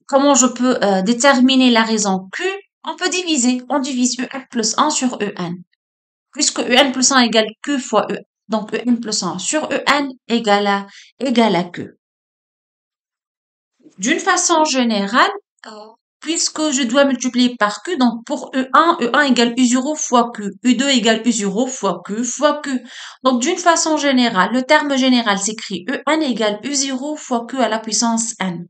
comment je peux déterminer la raison Q? On peut diviser. On divise UN plus 1 sur UN. Puisque UN plus 1 égale Q fois UN. Donc, UN plus 1 sur UN égale à Q. D'une façon générale, puisque je dois multiplier par Q, donc pour E1 égale U0 fois Q, U2 égale U0 fois Q fois Q. Donc, d'une façon générale, le terme général s'écrit UN égale U0 fois Q à la puissance N.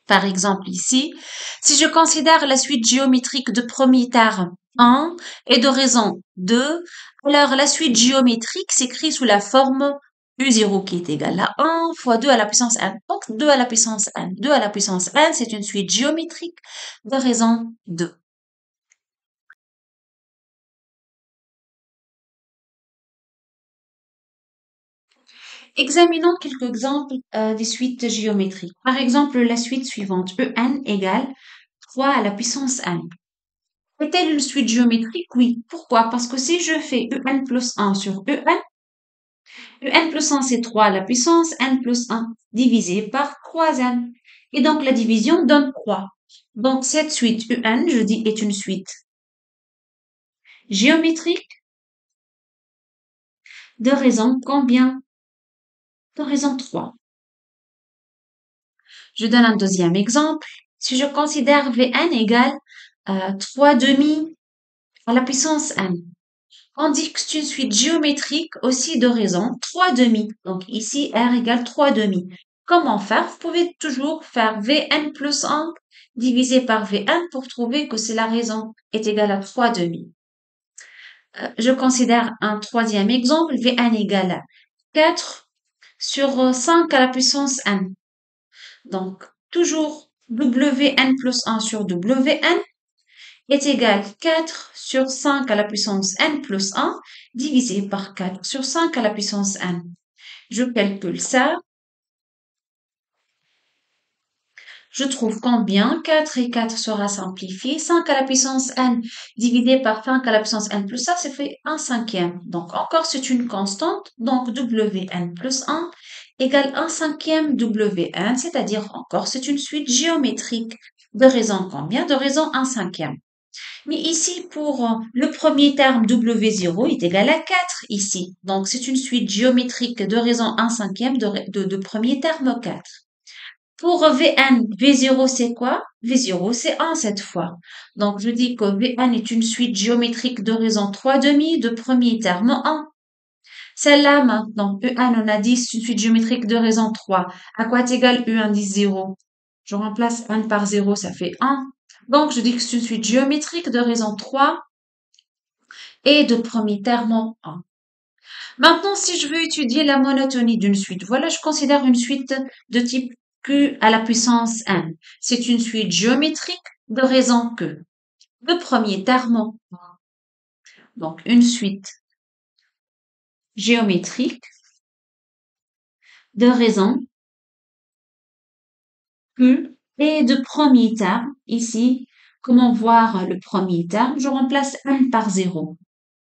Par exemple, ici, si je considère la suite géométrique de premier terme 1 et de raison 2, alors la suite géométrique s'écrit sous la forme U0 qui est égal à 1 fois 2 à la puissance n. Donc 2 à la puissance n. 2 à la puissance n, c'est une suite géométrique de raison 2. Examinons quelques exemples des suites géométriques. Par exemple, la suite suivante, En égale 3 à la puissance n. Est-elle une suite géométrique? Oui. Pourquoi? Parce que si je fais En plus 1 sur En plus 1 c'est 3 à la puissance n plus 1 divisé par 3n. Et donc la division donne 3. Donc cette suite Un, je dis, est une suite géométrique de raison combien? De raison 3. Je donne un deuxième exemple. Si je considère Vn égale 3 demi à la puissance n. On dit que c'est une suite géométrique aussi de raison 3 demi. Donc ici, R égale 3 demi. Comment faire? Vous pouvez toujours faire Vn plus 1 divisé par Vn pour trouver que c'est la raison est égale à 3 demi. Je considère un troisième exemple. Vn égale à 4 sur 5 à la puissance n. Donc, toujours Wn plus 1 sur Wn est égal à 4 sur 5 à la puissance n plus 1 divisé par 4 sur 5 à la puissance n. Je calcule ça. Je trouve combien 4 et 4 sera simplifié. 5 à la puissance n divisé par 5 à la puissance n plus 1, ça fait 1 cinquième. Donc encore, c'est une constante. Donc Wn plus 1 égale 1 cinquième Wn, c'est-à-dire encore, c'est une suite géométrique de raison combien? De raison 1 cinquième. Mais ici, pour le premier terme W0 est égal à 4 ici. Donc, c'est une suite géométrique de raison 1 cinquième de premier terme 4. Pour Vn, V0 c'est quoi? V0 c'est 1 cette fois. Donc, je dis que Vn est une suite géométrique de raison 3 demi de premier terme 1. Celle-là maintenant, E1 on a dit c'est une suite géométrique de raison 3. À quoi est égal U indice 0? Je remplace 1 par 0, ça fait 1. Donc, je dis que c'est une suite géométrique de raison 3 et de premier terme 1. Maintenant, si je veux étudier la monotonie d'une suite, voilà, je considère une suite de type Q à la puissance n. C'est une suite géométrique de raison que. Le premier terme, donc une suite géométrique de raison Q et de premier terme. Ici, comment voir le premier terme? Je remplace n par 0.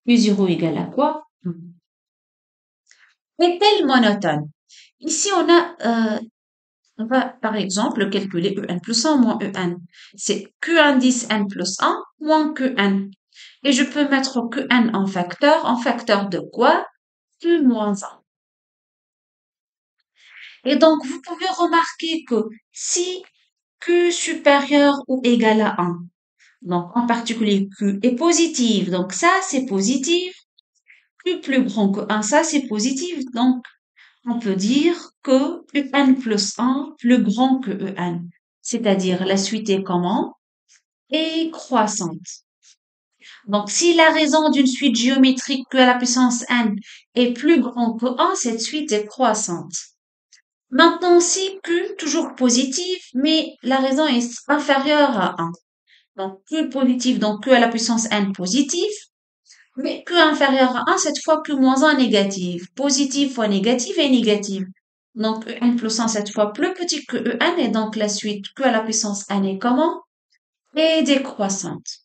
U0 égale à quoi? Est-elle monotone? Ici, on va par exemple calculer En plus 1 moins En. C'est Q indice N plus 1 moins Qn. Et je peux mettre Qn en facteur de quoi? Q moins 1. Et donc, vous pouvez remarquer que si Q supérieur ou égal à 1, donc en particulier Q est positif, donc ça c'est positif, Q plus grand que 1, ça c'est positif, donc on peut dire que En plus 1 plus grand que En. C'est-à-dire la suite est comment? Est croissante. Donc si la raison d'une suite géométrique Q à la puissance n est plus grand que 1, cette suite est croissante. Maintenant, si Q toujours positif, mais la raison est inférieure à 1. Donc Q positif, donc Q à la puissance n positif, mais Q inférieur à 1, cette fois Q moins 1 négatif. Positif fois négatif est négatif. Donc En plus 1 cette fois plus petit que En et donc la suite Q à la puissance n est comment? Est décroissante.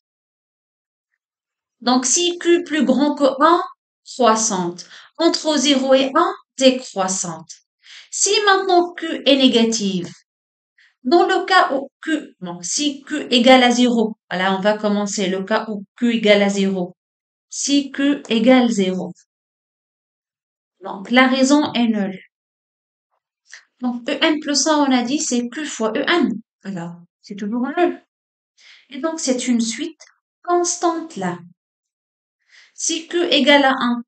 Donc si Q plus grand que 1, croissante. Entre 0 et 1, décroissante. Si maintenant Q est négative, dans le cas où Q, bon, si Q égale à 0, voilà, on va commencer le cas où Q égale à 0. Si Q égale 0. Donc, la raison est nulle. Donc, En plus 1, on a dit, c'est Q fois En. Voilà. C'est toujours nul. Et donc, c'est une suite constante là. Si Q égale à 1,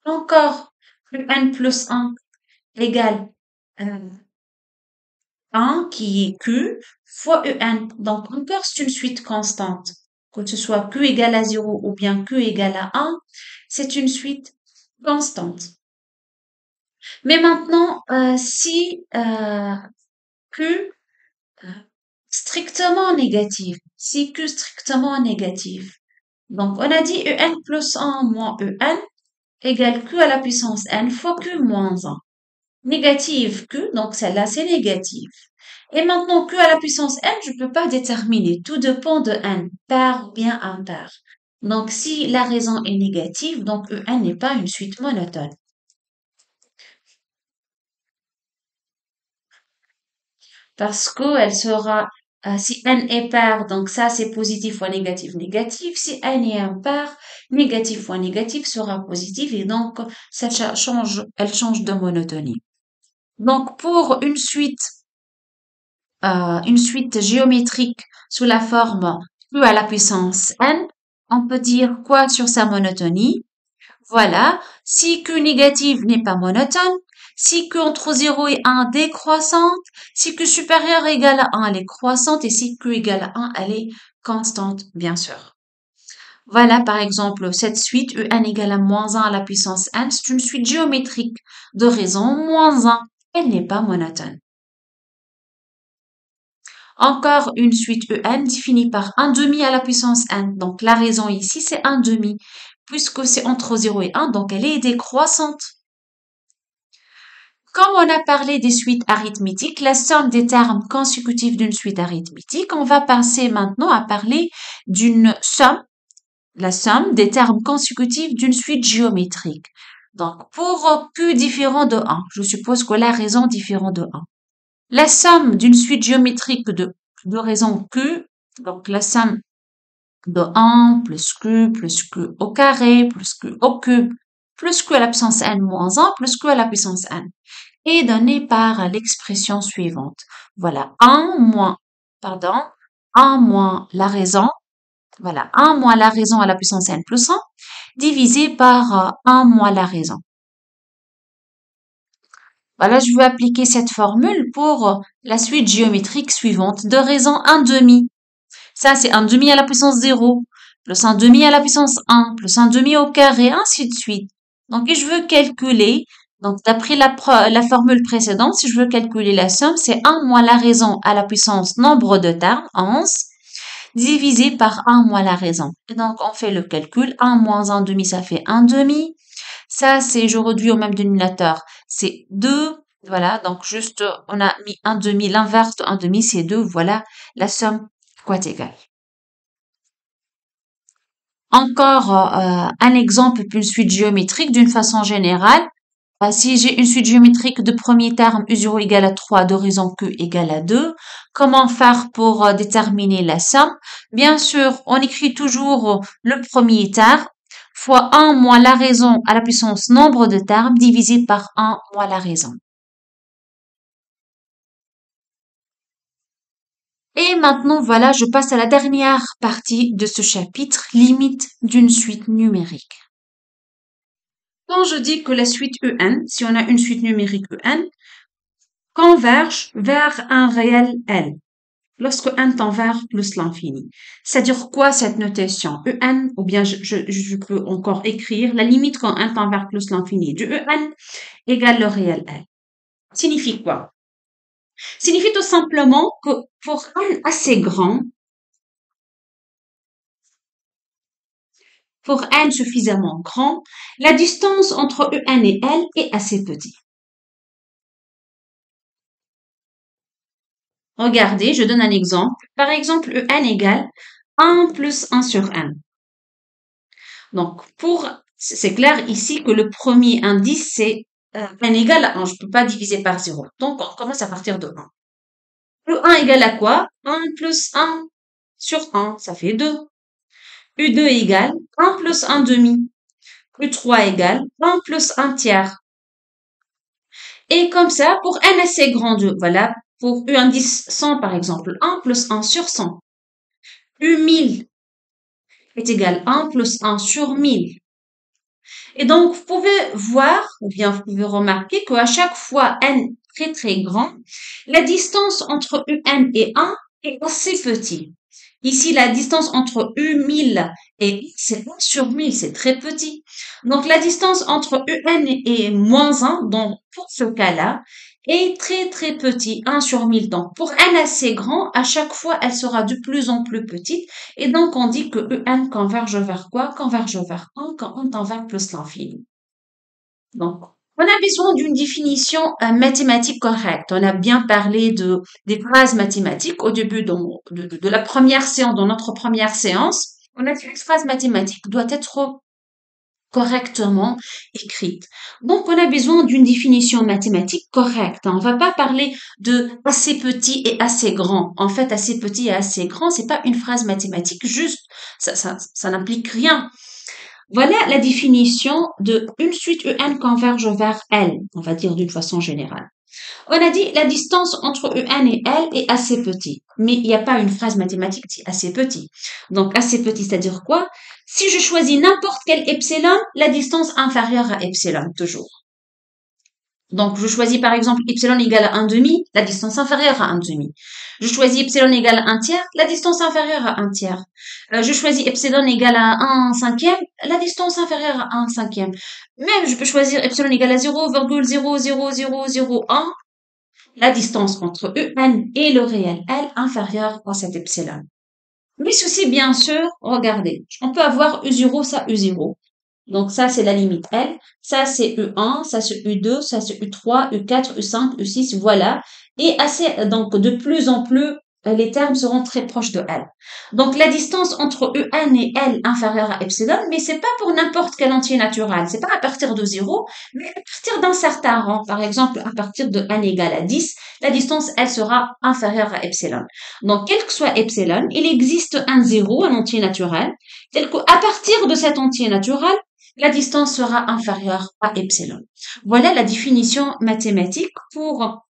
encore, En plus 1 égale 1 qui est Q fois En. Donc, encore, c'est une suite constante. Que ce soit Q égale à 0 ou bien Q égale à 1, c'est une suite constante. Mais maintenant, si Q strictement négatif, si Q strictement négatif, donc on a dit En plus 1 moins En égale Q à la puissance N fois Q moins 1. Négative Q, donc celle-là c'est négatif. Et maintenant, Q à la puissance n, je ne peux pas déterminer. Tout dépend de n, pair ou bien impair. Donc, si la raison est négative, donc En n'est pas une suite monotone. Parce qu'elle sera, si n est pair, donc ça c'est positif fois négatif, négatif. Si n est impair, négatif fois négatif sera positif et donc elle change de monotonie. Donc, pour une suite géométrique sous la forme Q à la puissance n, on peut dire quoi sur sa monotonie? Voilà, si Q négative n'est pas monotone, si Q entre 0 et 1 décroissante, si Q supérieur ou égal à 1 elle est croissante et si Q égale à 1 elle est constante, bien sûr. Voilà par exemple cette suite En égale à moins 1 à la puissance n, c'est une suite géométrique de raison moins 1, elle n'est pas monotone. Encore une suite En définie par 1 demi à la puissance n. Donc la raison ici, c'est 1 demi, puisque c'est entre 0 et 1, donc elle est décroissante. comme on a parlé des suites arithmétiques, la somme des termes consécutifs d'une suite arithmétique, on va passer maintenant à parler d'une somme, la somme des termes consécutifs d'une suite géométrique. Donc, pour Q différent de 1, je suppose que la raison différent de 1. La somme d'une suite géométrique de raisons Q, donc la somme de 1 plus Q au carré plus Q au cube plus Q à la puissance n moins 1 plus Q à la puissance n est donnée par l'expression suivante. Voilà, 1 moins la raison, voilà, 1 moins la raison à la puissance n plus 1 divisé par 1 moins la raison. Voilà, je vais appliquer cette formule pour la suite géométrique suivante de raison 1 demi. Ça, c'est 1 demi à la puissance 0, plus 1 demi à la puissance 1, plus 1 demi au carré, ainsi de suite. Donc, je veux calculer, donc d'après la formule précédente, si je veux calculer la somme, c'est 1 moins la raison à la puissance nombre de termes, 11, divisé par 1 moins la raison. Et donc, on fait le calcul, 1 moins 1 demi, ça fait 1 demi. Ça, c'est, je réduis au même dénominateur, c'est 2. Voilà, donc juste, on a mis 1 demi, l'inverse de 1 demi, c'est 2. Voilà la somme quad égale. Encore un exemple d'une suite géométrique d'une façon générale. Si j'ai une suite géométrique de premier terme U0 égale à 3, de raison Q égale à 2, comment faire pour déterminer la somme? Bien sûr, on écrit toujours le premier terme fois 1 moins la raison à la puissance nombre de termes divisé par 1 moins la raison. Et maintenant, voilà, je passe à la dernière partie de ce chapitre, limite d'une suite numérique. Quand je dis que la suite UN, si on a une suite numérique UN, converge vers un réel L, lorsque n tend vers plus l'infini. C'est-à-dire quoi cette notation? UN, ou bien je peux encore écrire la limite quand n tend vers plus l'infini du UN égale le réel L. Signifie quoi? Signifie tout simplement que pour n assez grand, pour n suffisamment grand, la distance entre UN et L est assez petite. Regardez, je donne un exemple. Par exemple, UN égale 1 plus 1 sur n. Donc, c'est clair ici que le premier indice, c'est n égale à 1. Je ne peux pas diviser par 0. Donc, on commence à partir de 1. Le 1 égale à quoi? 1 plus 1 sur 1, ça fait 2. U2 égale 1 plus 1 demi. U3 égale 1 plus 1 tiers. Et comme ça, pour n assez grand, voilà, pour U indice 100 par exemple, 1 plus 1 sur 100. U1000 est égal à 1 plus 1 sur 1000. Et donc, vous pouvez voir, ou bien vous pouvez remarquer qu'à chaque fois n très très grand, la distance entre UN et 1 est assez petite. Ici, la distance entre U1000 et c'est 1 sur 1000, c'est très petit. Donc, la distance entre UN et moins 1, donc pour ce cas-là, est très très petit, 1 sur 1000. Donc, pour n assez grand, à chaque fois, elle sera de plus en plus petite. Et donc, on dit que UN converge vers quoi? Converge vers 1 quand on tend vers plus l'infini. Donc, on a besoin d'une définition mathématique correcte. On a bien parlé des phrases mathématiques au début de la première séance, dans notre première séance. On a dit qu'une phrase mathématique doit être correctement écrite. Donc, on a besoin d'une définition mathématique correcte. On va pas parler de assez petit et assez grand. En fait, assez petit et assez grand, c'est pas une phrase mathématique juste. Ça n'implique rien. Voilà la définition de une suite UN converge vers L, on va dire d'une façon générale. On a dit la distance entre UN et L est assez petite, mais il n'y a pas une phrase mathématique qui dit assez petit. Donc assez petit, c'est-à-dire quoi? Si je choisis n'importe quel epsilon, la distance inférieure à epsilon, toujours. Donc, je choisis par exemple epsilon égale à 1 demi, la distance inférieure à 1 demi. Je choisis epsilon égale à 1 tiers, la distance inférieure à 1 tiers. Je choisis epsilon égale à 1 cinquième, la distance inférieure à 1 cinquième. Même, je peux choisir epsilon égale à 0,00001, la distance entre UN et le réel L inférieure à cet epsilon. Mais ceci, bien sûr, regardez, on peut avoir U0, ça U0. Donc ça, c'est la limite L. Ça, c'est U1, ça, c'est U2, ça, c'est U3, U4, U5, U6, voilà. Et donc, de plus en plus, les termes seront très proches de L. Donc, la distance entre UN et L inférieure à epsilon, mais c'est pas pour n'importe quel entier naturel. C'est pas à partir de 0, mais à partir d'un certain rang. Par exemple, à partir de n égale à 10, la distance, elle sera inférieure à epsilon. Donc, quel que soit epsilon, il existe un 0, un entier naturel, tel qu'à partir de cet entier naturel, la distance sera inférieure à epsilon. Voilà la définition mathématique pour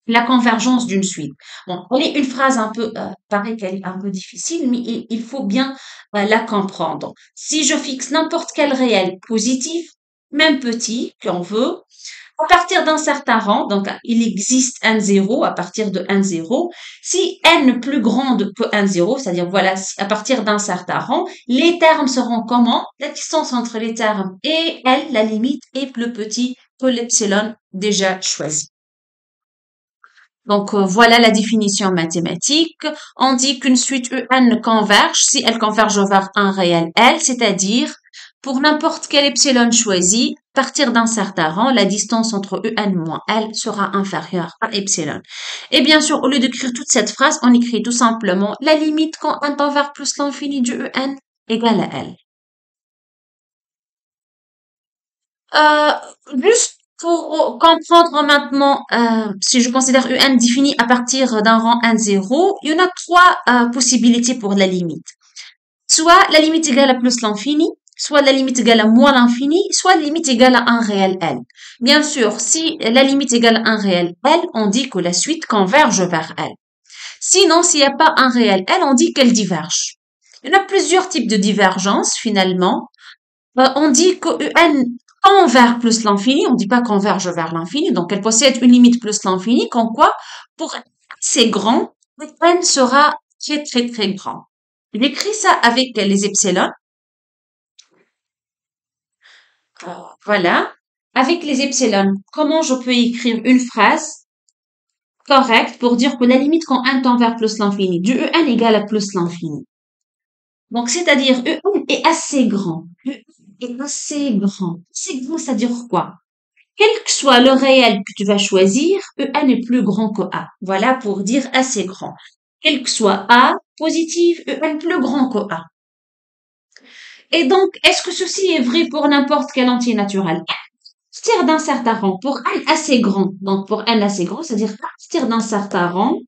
la convergence d'une suite. Bon, elle est une phrase un peu, paraît qu'elle est un peu difficile, mais il faut bien la comprendre. Si je fixe n'importe quel réel positif, même petit, qu'on veut, à partir d'un certain rang, donc il existe un 0 à partir de 1, 0. Si n plus grande que 1, 0, c'est-à-dire voilà, à partir d'un certain rang, les termes seront comment? La distance entre les termes et L, la limite, est plus petite que l'epsilon déjà choisi. Donc voilà la définition mathématique. On dit qu'une suite UN converge si elle converge vers un réel L, c'est-à-dire pour n'importe quel epsilon choisi, à partir d'un certain rang, la distance entre UN moins L sera inférieure à epsilon. Et bien sûr, au lieu d'écrire toute cette phrase, on écrit tout simplement la limite quand n tend vers plus l'infini du UN égale à L. Juste pour comprendre maintenant, si je considère UN défini à partir d'un rang 1, 0, il y en a trois possibilités pour la limite. Soit la limite égale à plus l'infini, soit la limite égale à moins l'infini, soit la limite égale à un réel L. Bien sûr, si la limite égale à un réel L, on dit que la suite converge vers L. Sinon, s'il n'y a pas un réel L, on dit qu'elle diverge. Il y en a plusieurs types de divergence finalement. On dit que UN tend vers plus l'infini, on dit pas converge vers l'infini, donc elle possède une limite plus l'infini, comme quoi, pour assez grand, UN sera très très très grand. J'écris ça avec les epsilon. Voilà. Avec les epsilon, comment je peux écrire une phrase correcte pour dire que la limite quand n tend vers plus l'infini, du UN égale à plus l'infini. Donc, c'est-à-dire UN est assez grand. UN est assez grand. C'est grand, c'est-à-dire quoi? Quel que soit le réel que tu vas choisir, EN est plus grand que A. Voilà pour dire assez grand. Quel que soit A positif, EN plus grand que A. Et donc, est-ce que ceci est vrai pour n'importe quel entier naturel? À partir d'un certain rang, pour n assez grand, donc pour n assez grand, c'est-à-dire à partir d'un certain rang,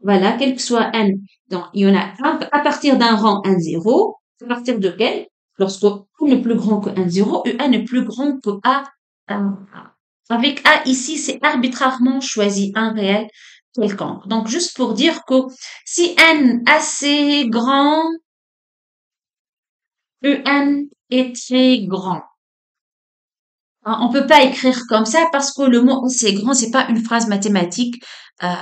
voilà, quel que soit n, donc il y en a un à partir d'un rang 1, 0, à partir de quel? Lorsque n est plus grand que 1, 0, EN est plus grand que A. Avec A ici, c'est arbitrairement choisi un réel quelconque. Donc, juste pour dire que si n assez grand, UN est très grand. On peut pas écrire comme ça parce que le mot assez grand, c'est pas une phrase mathématique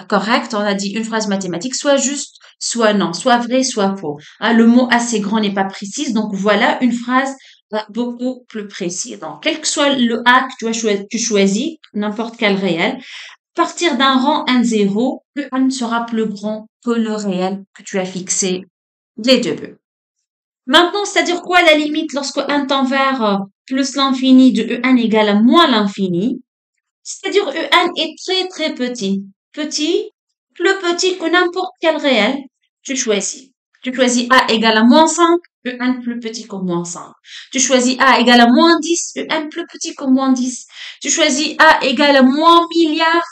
correcte. On a dit une phrase mathématique, soit juste, soit non, soit vrai, soit faux. Le mot assez grand n'est pas précis, donc voilà une phrase beaucoup plus précise. Donc, quel que soit le A que tu choisis, n'importe quel réel, à partir d'un rang 1, 0, le n sera plus grand que le réel que tu as fixé dès le début. Maintenant, c'est-à-dire quoi la limite lorsque n tend vers plus l'infini de En égale à moins l'infini? C'est-à-dire En est très très petit. Petit, plus petit que n'importe quel réel tu choisis. Tu choisis A égale à moins 5, En plus petit que moins 5. Tu choisis A égale à moins 10, En plus petit que moins 10. Tu choisis A égale à moins milliard,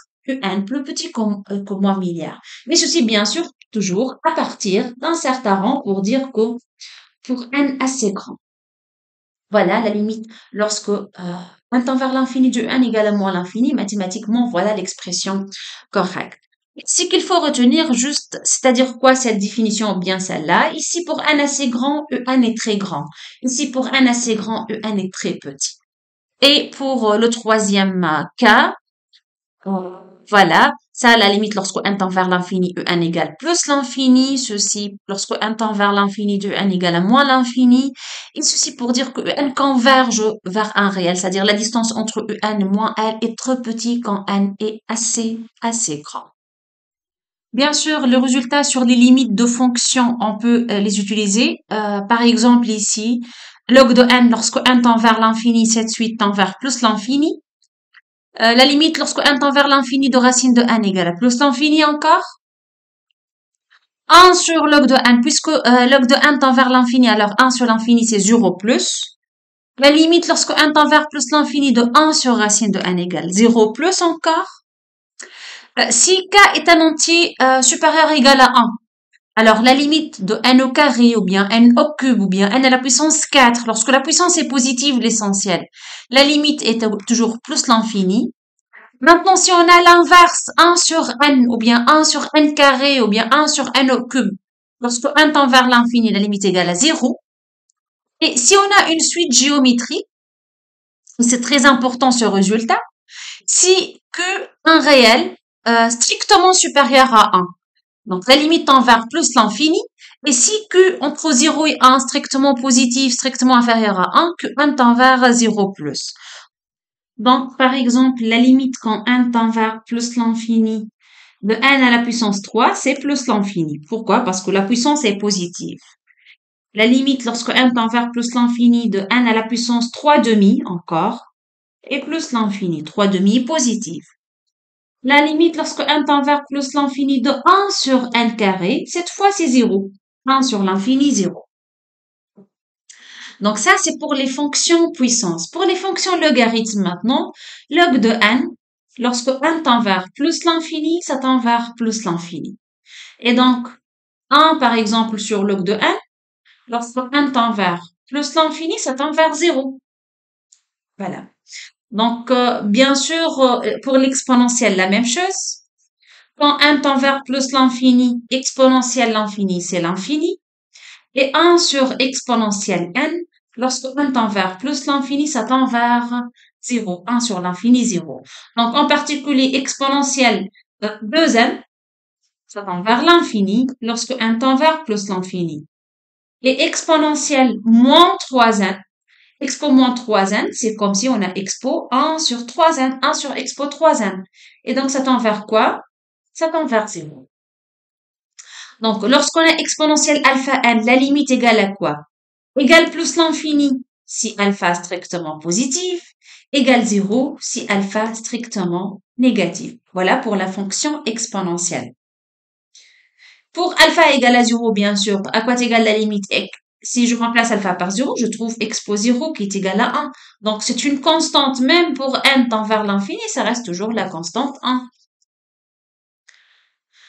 Un plus petit que moins milliard. Mais ceci, bien sûr, toujours à partir d'un certain rang pour dire que pour n assez grand. Voilà la limite lorsque n tend vers l'infini de n égale à moins l'infini, mathématiquement, voilà l'expression correcte. Ce qu'il faut retenir juste, c'est-à-dire quoi cette définition, bien celle-là. Ici, pour n assez grand, En est très grand. Ici, pour n assez grand, En est très petit. Et pour le troisième cas, voilà, ça à la limite lorsque n tend vers l'infini, En égale plus l'infini, ceci lorsque n tend vers l'infini, En égale à moins l'infini, et ceci pour dire que En converge vers un réel, c'est-à-dire la distance entre En et moins L est trop petit quand N est assez grand. Bien sûr, le résultat sur les limites de fonctions, on peut les utiliser. Par exemple ici, log de n lorsque n tend vers l'infini, cette suite tend vers plus l'infini. La limite lorsque n tend vers l'infini de racine de n égale à plus l'infini encore. 1 sur log de n, puisque log de n tend vers l'infini, alors 1 sur l'infini c'est 0 plus. La limite lorsque n tend vers plus l'infini de 1 sur racine de n égale 0 plus encore. Si k est un entier supérieur ou égal à 1, alors la limite de n au carré ou bien n au cube ou bien n à la puissance 4, lorsque la puissance est positive, l'essentiel, la limite est toujours plus l'infini. Maintenant, si on a l'inverse 1 sur n ou bien 1 sur n carré ou bien 1 sur n au cube, lorsque n tend vers l'infini, la limite est égale à 0. Et si on a une suite géométrique, c'est très important ce résultat, si que un réel strictement supérieur à 1. Donc, la limite tend vers plus l'infini. Et si Q entre 0 et 1, strictement positif, strictement inférieur à 1, que n tend vers 0 plus. Donc, par exemple, la limite quand n tend vers plus l'infini de n à la puissance 3, c'est plus l'infini. Pourquoi? Parce que la puissance est positive. La limite lorsque n tend vers plus l'infini de n à la puissance 3 demi, encore, est plus l'infini. 3 demi est positive. La limite lorsque n tend vers plus l'infini de 1 sur n carré, cette fois c'est 0. 1 sur l'infini, 0. Donc ça, c'est pour les fonctions puissance. Pour les fonctions logarithmes maintenant, log de n, lorsque n tend vers plus l'infini, ça tend vers plus l'infini. Et donc, 1 par exemple sur log de n, lorsque n tend vers plus l'infini, ça tend vers 0. Voilà. Donc, bien sûr, pour l'exponentielle, la même chose. Quand n tend vers plus l'infini, exponentielle l'infini, c'est l'infini. Et 1 sur exponentielle n, lorsque n tend vers plus l'infini, ça tend vers 0. 1 sur l'infini, 0. Donc, en particulier, exponentielle 2n, ça tend vers l'infini lorsque n tend vers plus l'infini. Et exponentielle moins 3n, expo moins 3n, c'est comme si on a expo 1 sur 3n, 1 sur expo 3n. Et donc, ça tend vers quoi? Ça tend vers 0. Donc, lorsqu'on a exponentielle alpha n, la limite égale à quoi? Égale plus l'infini si alpha strictement positif, égale 0 si alpha strictement négatif. Voilà pour la fonction exponentielle. Pour alpha égale à 0, bien sûr, à quoi égale la limite? Si je remplace alpha par 0, je trouve expo 0 qui est égal à 1. Donc, c'est une constante, même pour n tend vers l'infini, ça reste toujours la constante 1.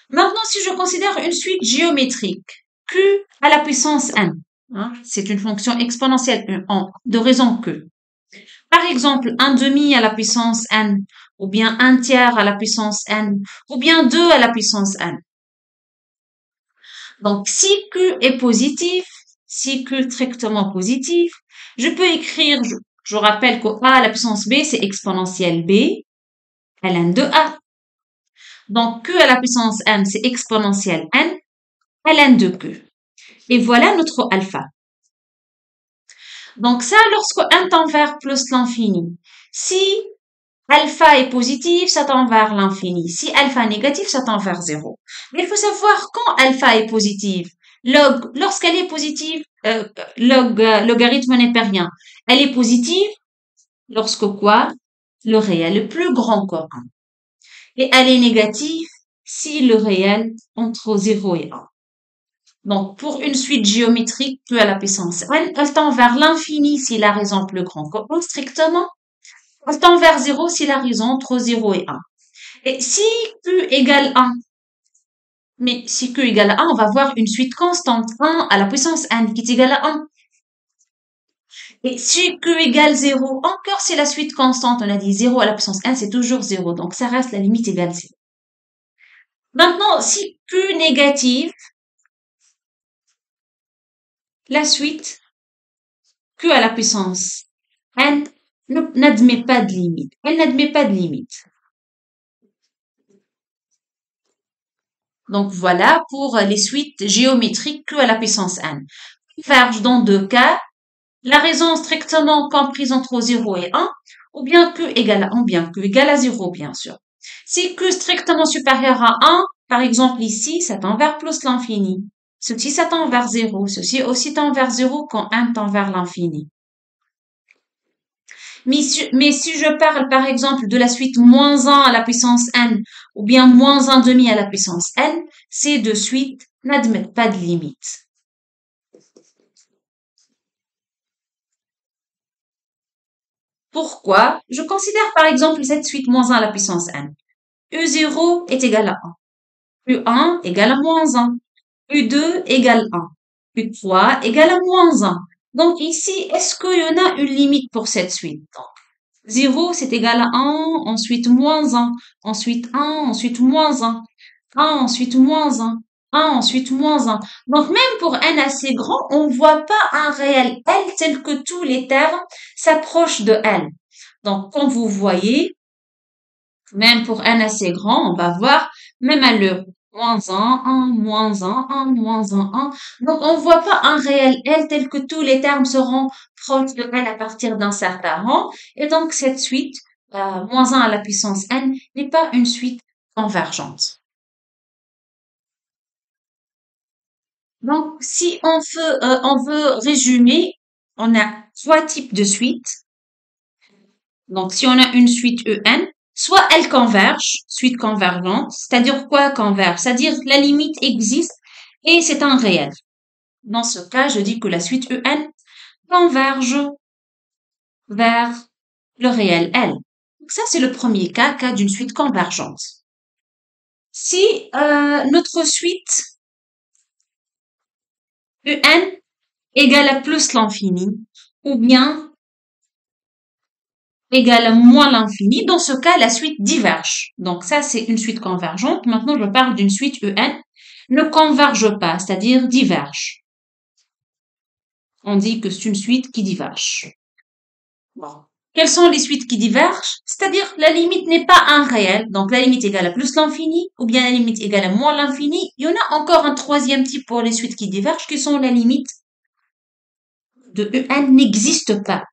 Maintenant, si je considère une suite géométrique, q à la puissance n, hein, c'est une fonction exponentielle de raison que. Par exemple, 1 demi à la puissance n, ou bien 1 tiers à la puissance n, ou bien 2 à la puissance n. Donc, si q est positif, si q est strictement positif, je peux écrire, je rappelle que a à la puissance b, c'est exponentielle b, ln de a. Donc, q à la puissance n, c'est exponentielle n, ln de q. Et voilà notre alpha. Donc ça, lorsque n tend vers plus l'infini, si alpha est positif, ça tend vers l'infini. Si alpha est négatif, ça tend vers 0. Mais il faut savoir quand alpha est positive. Lorsqu'elle est positive, logarithme n'est pas rien. Elle est positive lorsque quoi? Le réel est plus grand que 1. Et elle est négative si le réel entre 0 et 1. Donc, pour une suite géométrique, q à la puissance n, elle tend vers l'infini si la raison plus grande que 1, strictement. Elle tend vers 0 si la raison entre 0 et 1. Et si q égale 1, mais si q égale à 1, on va voir une suite constante, 1 à la puissance n, qui est égale à 1. Et si q égale 0, encore c'est la suite constante, on a dit 0 à la puissance n, c'est toujours 0, donc ça reste la limite égale 0. Maintenant, si q négative, la suite q à la puissance n n'admet pas de limite. Elle n'admet pas de limite. Donc voilà pour les suites géométriques q à la puissance n. Converge dans deux cas, la raison strictement comprise entre 0 et 1, ou bien q égale à 1, ou bien q égale à 0, bien sûr. Si q strictement supérieur à 1, par exemple ici, ça tend vers plus l'infini. Ceci, ça tend vers 0. Ceci aussi tend vers 0 quand n tend vers l'infini. Mais si je parle, par exemple, de la suite moins 1 à la puissance n, ou bien moins 1 demi à la puissance n, ces deux suites n'admettent pas de limite. Pourquoi? Je considère, par exemple, cette suite moins 1 à la puissance n. U0 est égal à 1. U1 égale à moins 1. U2 égale 1. U3 égale à moins 1. Donc ici, est-ce qu'il y en a une limite pour cette suite? 0, c'est égal à 1, ensuite moins 1, ensuite 1, ensuite moins 1, 1, ensuite moins 1, 1, ensuite moins 1. Donc même pour n assez grand, on ne voit pas un réel L tel que tous les termes s'approchent de L. Donc comme vous voyez, même pour n assez grand, on va voir même allure. Moins 1, 1, moins 1, 1, moins 1, 1. Donc, on ne voit pas un réel L tel que tous les termes seront proches de L à partir d'un certain rang. Et donc, cette suite, moins 1 à la puissance n, n'est pas une suite convergente. Donc, si on veut résumer, on a trois types de suites. Donc, si on a une suite EN, soit elle converge, suite convergente, c'est-à-dire quoi converge? C'est-à-dire que la limite existe et c'est un réel. Dans ce cas, je dis que la suite EN converge vers le réel L. Donc ça, c'est le premier cas d'une suite convergente. Si notre suite EN égale à plus l'infini, ou bien égale à moins l'infini, dans ce cas, la suite diverge. Donc ça, c'est une suite convergente. Maintenant, je parle d'une suite EN ne converge pas, c'est-à-dire diverge. On dit que c'est une suite qui diverge. Bon. Quelles sont les suites qui divergent? C'est-à-dire la limite n'est pas un réel, donc la limite égale à plus l'infini, ou bien la limite égale à moins l'infini. Il y en a encore un troisième type pour les suites qui divergent, qui sont la limite de EN n'existe pas.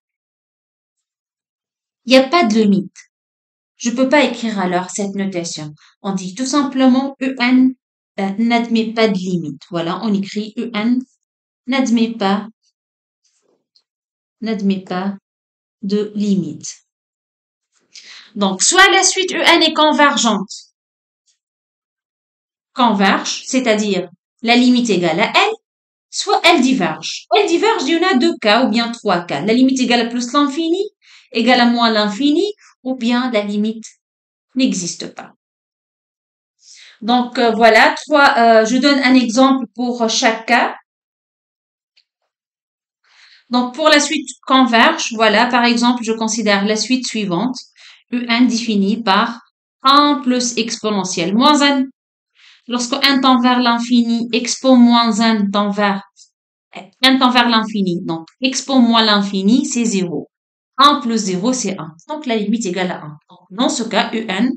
Il n'y a pas de limite. Je peux pas écrire alors cette notation. On dit tout simplement EN n'admet pas de limite. Voilà, on écrit EN n'admet pas de limite. Donc, soit la suite EN est convergente, converge, c'est-à-dire la limite égale à L, soit elle diverge. Elle diverge, il y en a deux cas ou bien trois cas. La limite égale à plus l'infini, égale à moins l'infini, ou bien la limite n'existe pas. Donc voilà, je donne un exemple pour chaque cas. Donc pour la suite converge, voilà, par exemple, je considère la suite suivante, UN définie par 1 plus exponentielle moins n. Lorsque n tend vers l'infini, expo moins n tend vers l'infini. Donc expo moins l'infini, c'est 0. 1 plus 0, c'est 1. Donc la limite égale à 1. Donc, dans ce cas, UN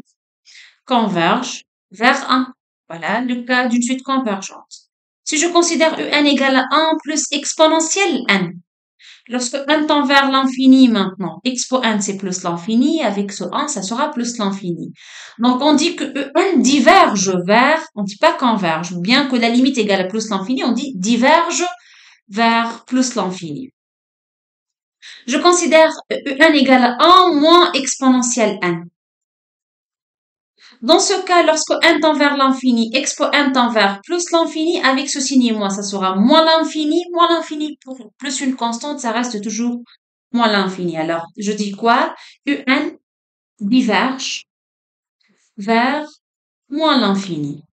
converge vers 1. Voilà le cas d'une suite convergente. Si je considère UN égale à 1 plus exponentielle n, lorsque n tend vers l'infini maintenant, expo n c'est plus l'infini, avec ce 1 ça sera plus l'infini. Donc on dit que UN diverge vers, on dit pas converge, bien que la limite égale à plus l'infini, on dit diverge vers plus l'infini. Je considère UN égale à 1 moins exponentielle n. Dans ce cas, lorsque n tend vers l'infini, expo n tend vers plus l'infini, avec ce signe moins, ça sera moins l'infini pour plus une constante, ça reste toujours moins l'infini. Alors, je dis quoi? UN diverge vers moins l'infini.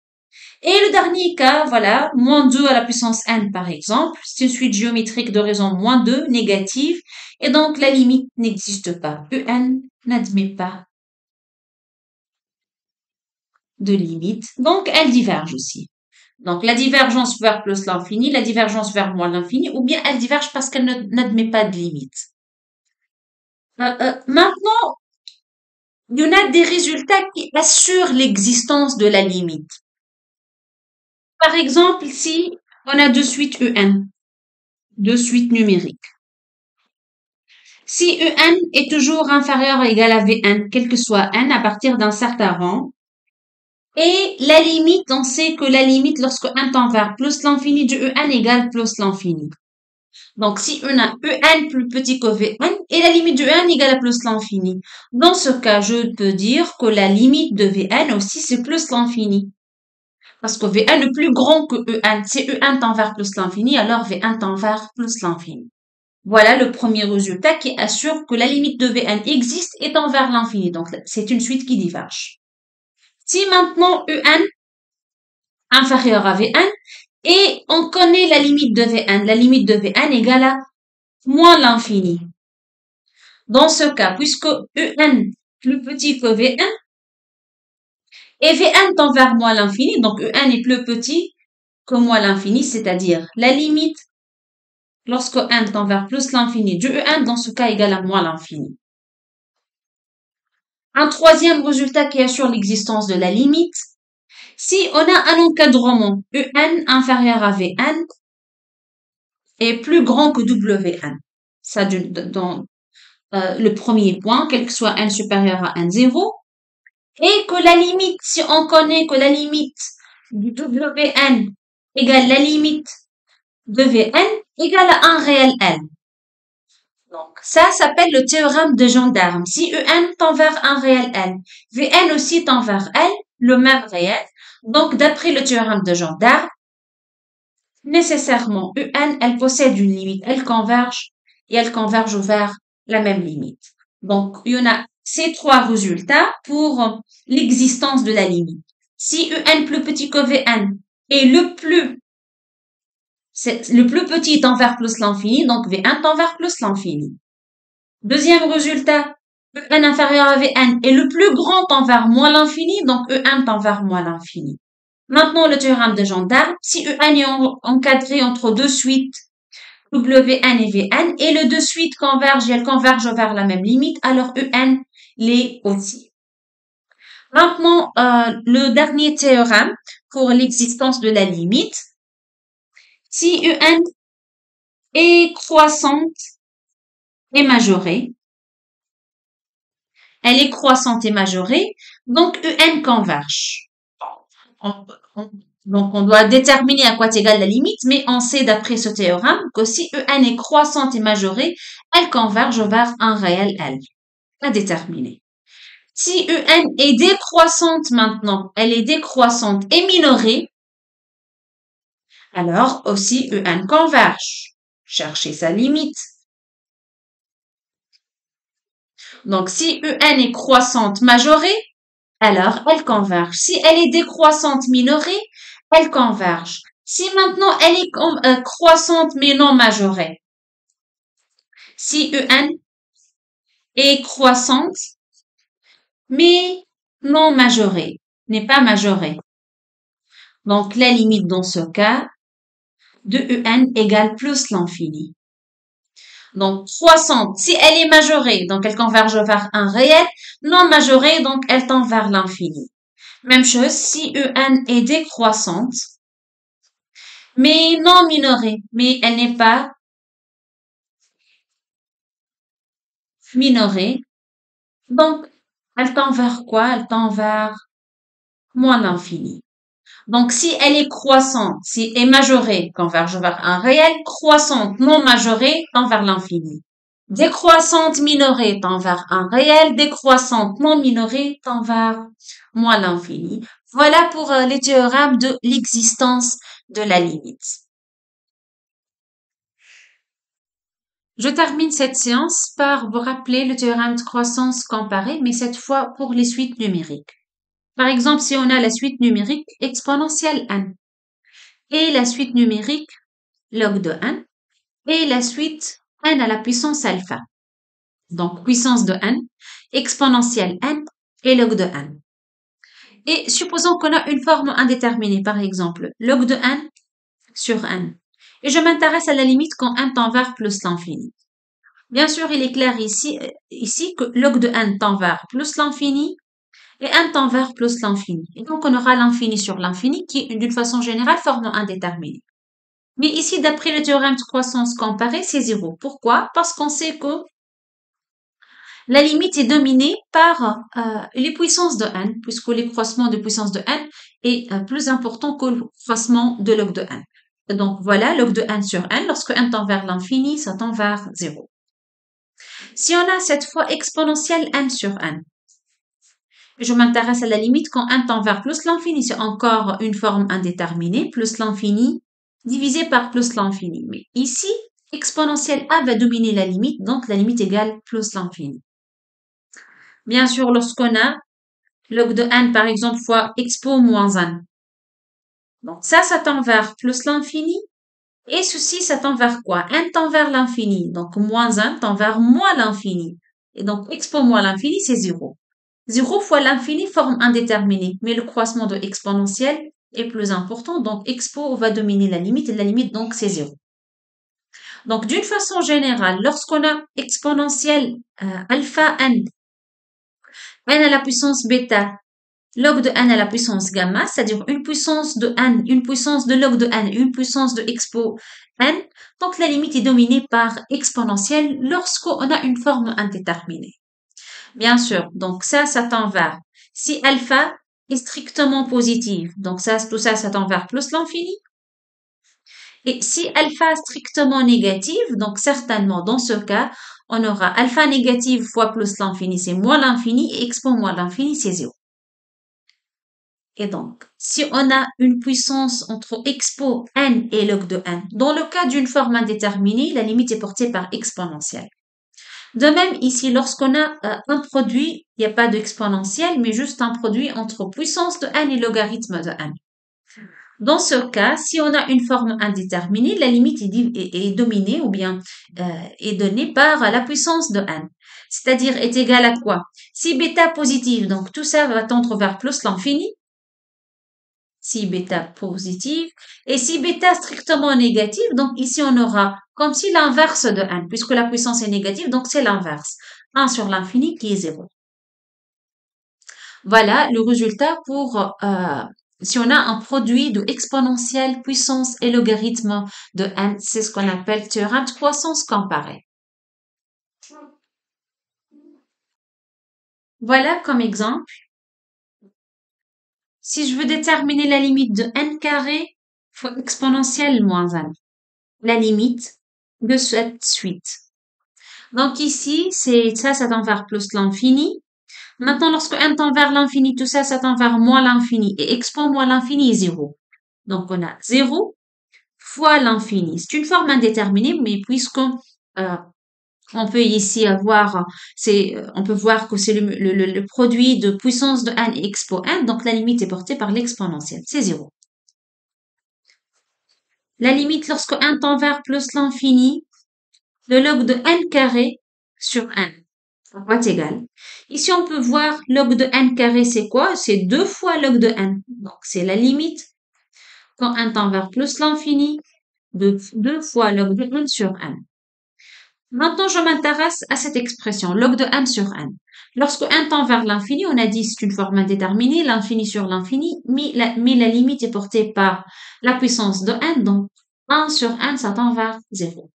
Et le dernier cas, voilà, moins 2 à la puissance n par exemple, c'est une suite géométrique de raison moins 2 négative, et donc la limite n'existe pas. UN n'admet pas de limite, donc elle diverge aussi. Donc la divergence vers plus l'infini, la divergence vers moins l'infini, ou bien elle diverge parce qu'elle n'admet pas de limite. Maintenant, il y en a des résultats qui assurent l'existence de la limite. Par exemple, si on a deux suites UN, deux suites numériques. Si UN est toujours inférieur ou égal à Vn, quel que soit n à partir d'un certain rang, Et la limite, on sait que la limite, lorsque n tend vers plus l'infini de en égale plus l'infini. Donc, si on a en plus petit que Vn, et la limite de en égale à plus l'infini. Dans ce cas, je peux dire que la limite de Vn aussi, c'est plus l'infini. Parce que Vn est plus grand que En. Si En tend vers plus l'infini, alors Vn tend vers plus l'infini. Voilà le premier résultat qui assure que la limite de Vn existe et tend vers l'infini. Donc, c'est une suite qui diverge. Si maintenant En inférieur à Vn, et on connaît la limite de Vn. La limite de Vn égale à moins l'infini. Dans ce cas, puisque En plus petit que Vn, et Vn tend vers moins l'infini, donc En est plus petit que moins l'infini, c'est-à-dire la limite lorsque n tend vers plus l'infini de En, dans ce cas, égale à moins l'infini. Un troisième résultat qui assure l'existence de la limite, si on a un encadrement En inférieur à Vn est plus grand que Wn. Ça, dans le premier point, quel que soit n supérieur à n0, et que la limite, si on connaît que la limite du Wn égale la limite de Vn égale à un réel n. Donc, ça s'appelle le théorème de gendarme. Si En tend vers un réel n, Vn aussi tend vers L, le même réel. Donc, d'après le théorème de gendarme, nécessairement, En, elle possède une limite. Elle converge et elle converge vers la même limite. Donc, il y en a ces trois résultats pour l'existence de la limite. Si En plus petit que Vn est le plus petit tend vers plus l'infini, donc Vn tend vers plus l'infini. Deuxième résultat, En inférieur à Vn est le plus grand tend vers moins l'infini, donc En tend vers moins l'infini. Maintenant, le théorème de gendarme, si En est encadré entre deux suites, Wn et Vn, et les deux suites convergent et elles convergent vers la même limite, alors En l'est aussi. Maintenant, le dernier théorème pour l'existence de la limite, si En est croissante et majorée, elle est croissante et majorée, donc En converge. Donc, on doit déterminer à quoi est égale la limite, mais on sait d'après ce théorème que si En est croissante et majorée, elle converge vers un réel L. À déterminer. Si En est décroissante maintenant, elle est décroissante et minorée, alors aussi En converge. Cherchez sa limite. Donc, si En est croissante majorée, alors elle converge. Si elle est décroissante minorée, elle converge. Si maintenant elle est croissante mais non majorée, si En est croissante mais non majorée, n'est pas majorée, donc la limite dans ce cas de En égale plus l'infini. Donc croissante, si elle est majorée, donc elle converge vers un réel, non majorée, donc elle tend vers l'infini. Même chose, si En est décroissante, mais non minorée, mais elle n'est pas minorée. Donc, elle tend vers quoi? Elle tend vers moins l'infini. Donc, si elle est croissante, si elle est majorée, converge vers un réel, croissante non majorée, tend vers l'infini. Décroissante minorée tend vers un réel, décroissante non minorée tend vers moins l'infini. Voilà pour les théorèmes de l'existence de la limite. Je termine cette séance par vous rappeler le théorème de croissance comparée, mais cette fois pour les suites numériques. Par exemple, si on a la suite numérique exponentielle n et la suite numérique log de n et la suite n à la puissance alpha. Donc, puissance de n, exponentielle n et log de n. Et supposons qu'on a une forme indéterminée, par exemple, log de n sur n. Et je m'intéresse à la limite quand n tend vers plus l'infini. Bien sûr, il est clair ici que log de n tend vers plus l'infini et n tend vers plus l'infini. Et donc, on aura l'infini sur l'infini qui, d'une façon générale, forme indéterminée. Mais ici, d'après le théorème de croissance comparée, c'est 0. Pourquoi? Parce qu'on sait que la limite est dominée par les puissances de n, puisque le croissement de puissance de n est plus important que le croissement de log de n. Donc voilà, log de n sur n, lorsque n tend vers l'infini, ça tend vers 0. Si on a cette fois exponentielle n sur n, je m'intéresse à la limite quand n tend vers plus l'infini, c'est encore une forme indéterminée, plus l'infini divisé par plus l'infini. Mais ici, exponentielle a va dominer la limite, donc la limite égale plus l'infini. Bien sûr, lorsqu'on a log de n, par exemple, fois expo moins 1. Donc ça tend vers plus l'infini. Et ceci, ça tend vers quoi? n tend vers l'infini. Donc moins 1 tend vers moins l'infini. Et donc expo moins l'infini, c'est 0. 0 fois l'infini forme indéterminé. Mais le croissement de exponentielle est plus important. Donc expo va dominer la limite. Et la limite, donc, c'est 0. Donc d'une façon générale, lorsqu'on a exponentielle alpha n à la puissance bêta, log de n à la puissance gamma, c'est-à-dire une puissance de n, une puissance de log de n, une puissance de expo n. Donc la limite est dominée par exponentielle lorsqu'on a une forme indéterminée. Bien sûr, donc ça tend vers. Si alpha est strictement positive, donc tout ça tend vers plus l'infini. Et si alpha est strictement négative, donc certainement dans ce cas, on aura alpha négative fois plus l'infini, c'est moins l'infini, et expo moins l'infini, c'est 0. Et donc, si on a une puissance entre expo n et log de n, dans le cas d'une forme indéterminée, la limite est portée par exponentielle. De même, ici, lorsqu'on a un produit, il n'y a pas d'exponentielle, mais juste un produit entre puissance de n et logarithme de n. Dans ce cas, si on a une forme indéterminée, la limite est dominée ou bien est donnée par la puissance de n. C'est-à-dire est égale à quoi? Si bêta positive, donc tout ça va tendre vers plus l'infini. Si bêta positive. Et si bêta strictement négative, donc ici on aura comme si l'inverse de n, puisque la puissance est négative, donc c'est l'inverse. 1 sur l'infini qui est 0. Voilà le résultat pour si on a un produit de exponentielle, puissance et logarithme de n, c'est ce qu'on appelle théorème de croissance comparée. Voilà comme exemple. Si je veux déterminer la limite de n carré fois exponentielle moins 1, la limite de cette suite. Donc ici, ça tend vers plus l'infini. Maintenant, lorsque n tend vers l'infini, tout ça tend vers moins l'infini. Et expo moins l'infini est 0. Donc on a 0 fois l'infini. C'est une forme indéterminée, mais puisque on peut ici avoir, on peut voir que c'est le produit de puissance de n et expo n, donc la limite est portée par l'exponentielle, c'est 0. La limite lorsque n tend vers plus l'infini, le log de n carré sur n va être égal. Ici, on peut voir log de n carré, c'est quoi? C'est 2 fois log de n. Donc, c'est la limite quand n tend vers plus l'infini de 2 fois log de n sur n. Maintenant, je m'intéresse à cette expression, log de n sur n. Lorsque n tend vers l'infini, on a dit c'est une forme indéterminée, l'infini sur l'infini, mais la limite est portée par la puissance de n, donc 1 sur n, ça tend vers 0.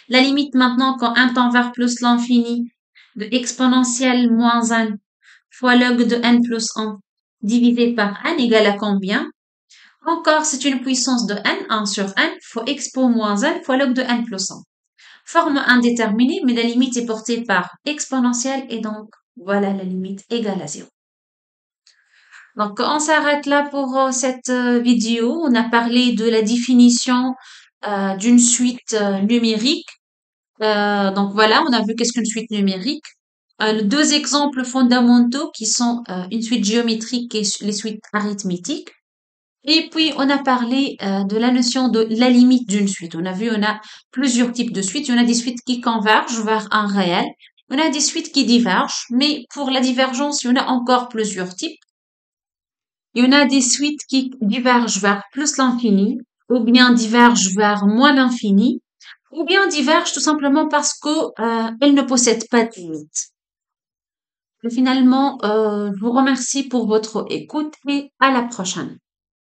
La limite maintenant, quand n tend vers plus l'infini, de exponentielle moins 1 fois log de n plus 1 divisé par n égale à combien? Encore, c'est une puissance de n, 1 sur n, fois expo moins 1 fois log de n plus 1. Forme indéterminée, mais la limite est portée par exponentielle et donc, voilà la limite égale à 0. Donc, on s'arrête là pour cette vidéo. On a parlé de la définition d'une suite numérique. Donc voilà, on a vu qu'est-ce qu'une suite numérique. Deux exemples fondamentaux qui sont une suite géométrique et les suites arithmétiques. Et puis, on a parlé de la notion de la limite d'une suite. On a vu, on a plusieurs types de suites. Il y en a des suites qui convergent vers un réel. On a des suites qui divergent, mais pour la divergence, il y en a encore plusieurs types. Il y en a des suites qui divergent vers plus l'infini, ou bien divergent vers moins l'infini, ou bien divergent tout simplement parce que elles ne possèdent pas de limite. Finalement, je vous remercie pour votre écoute et à la prochaine.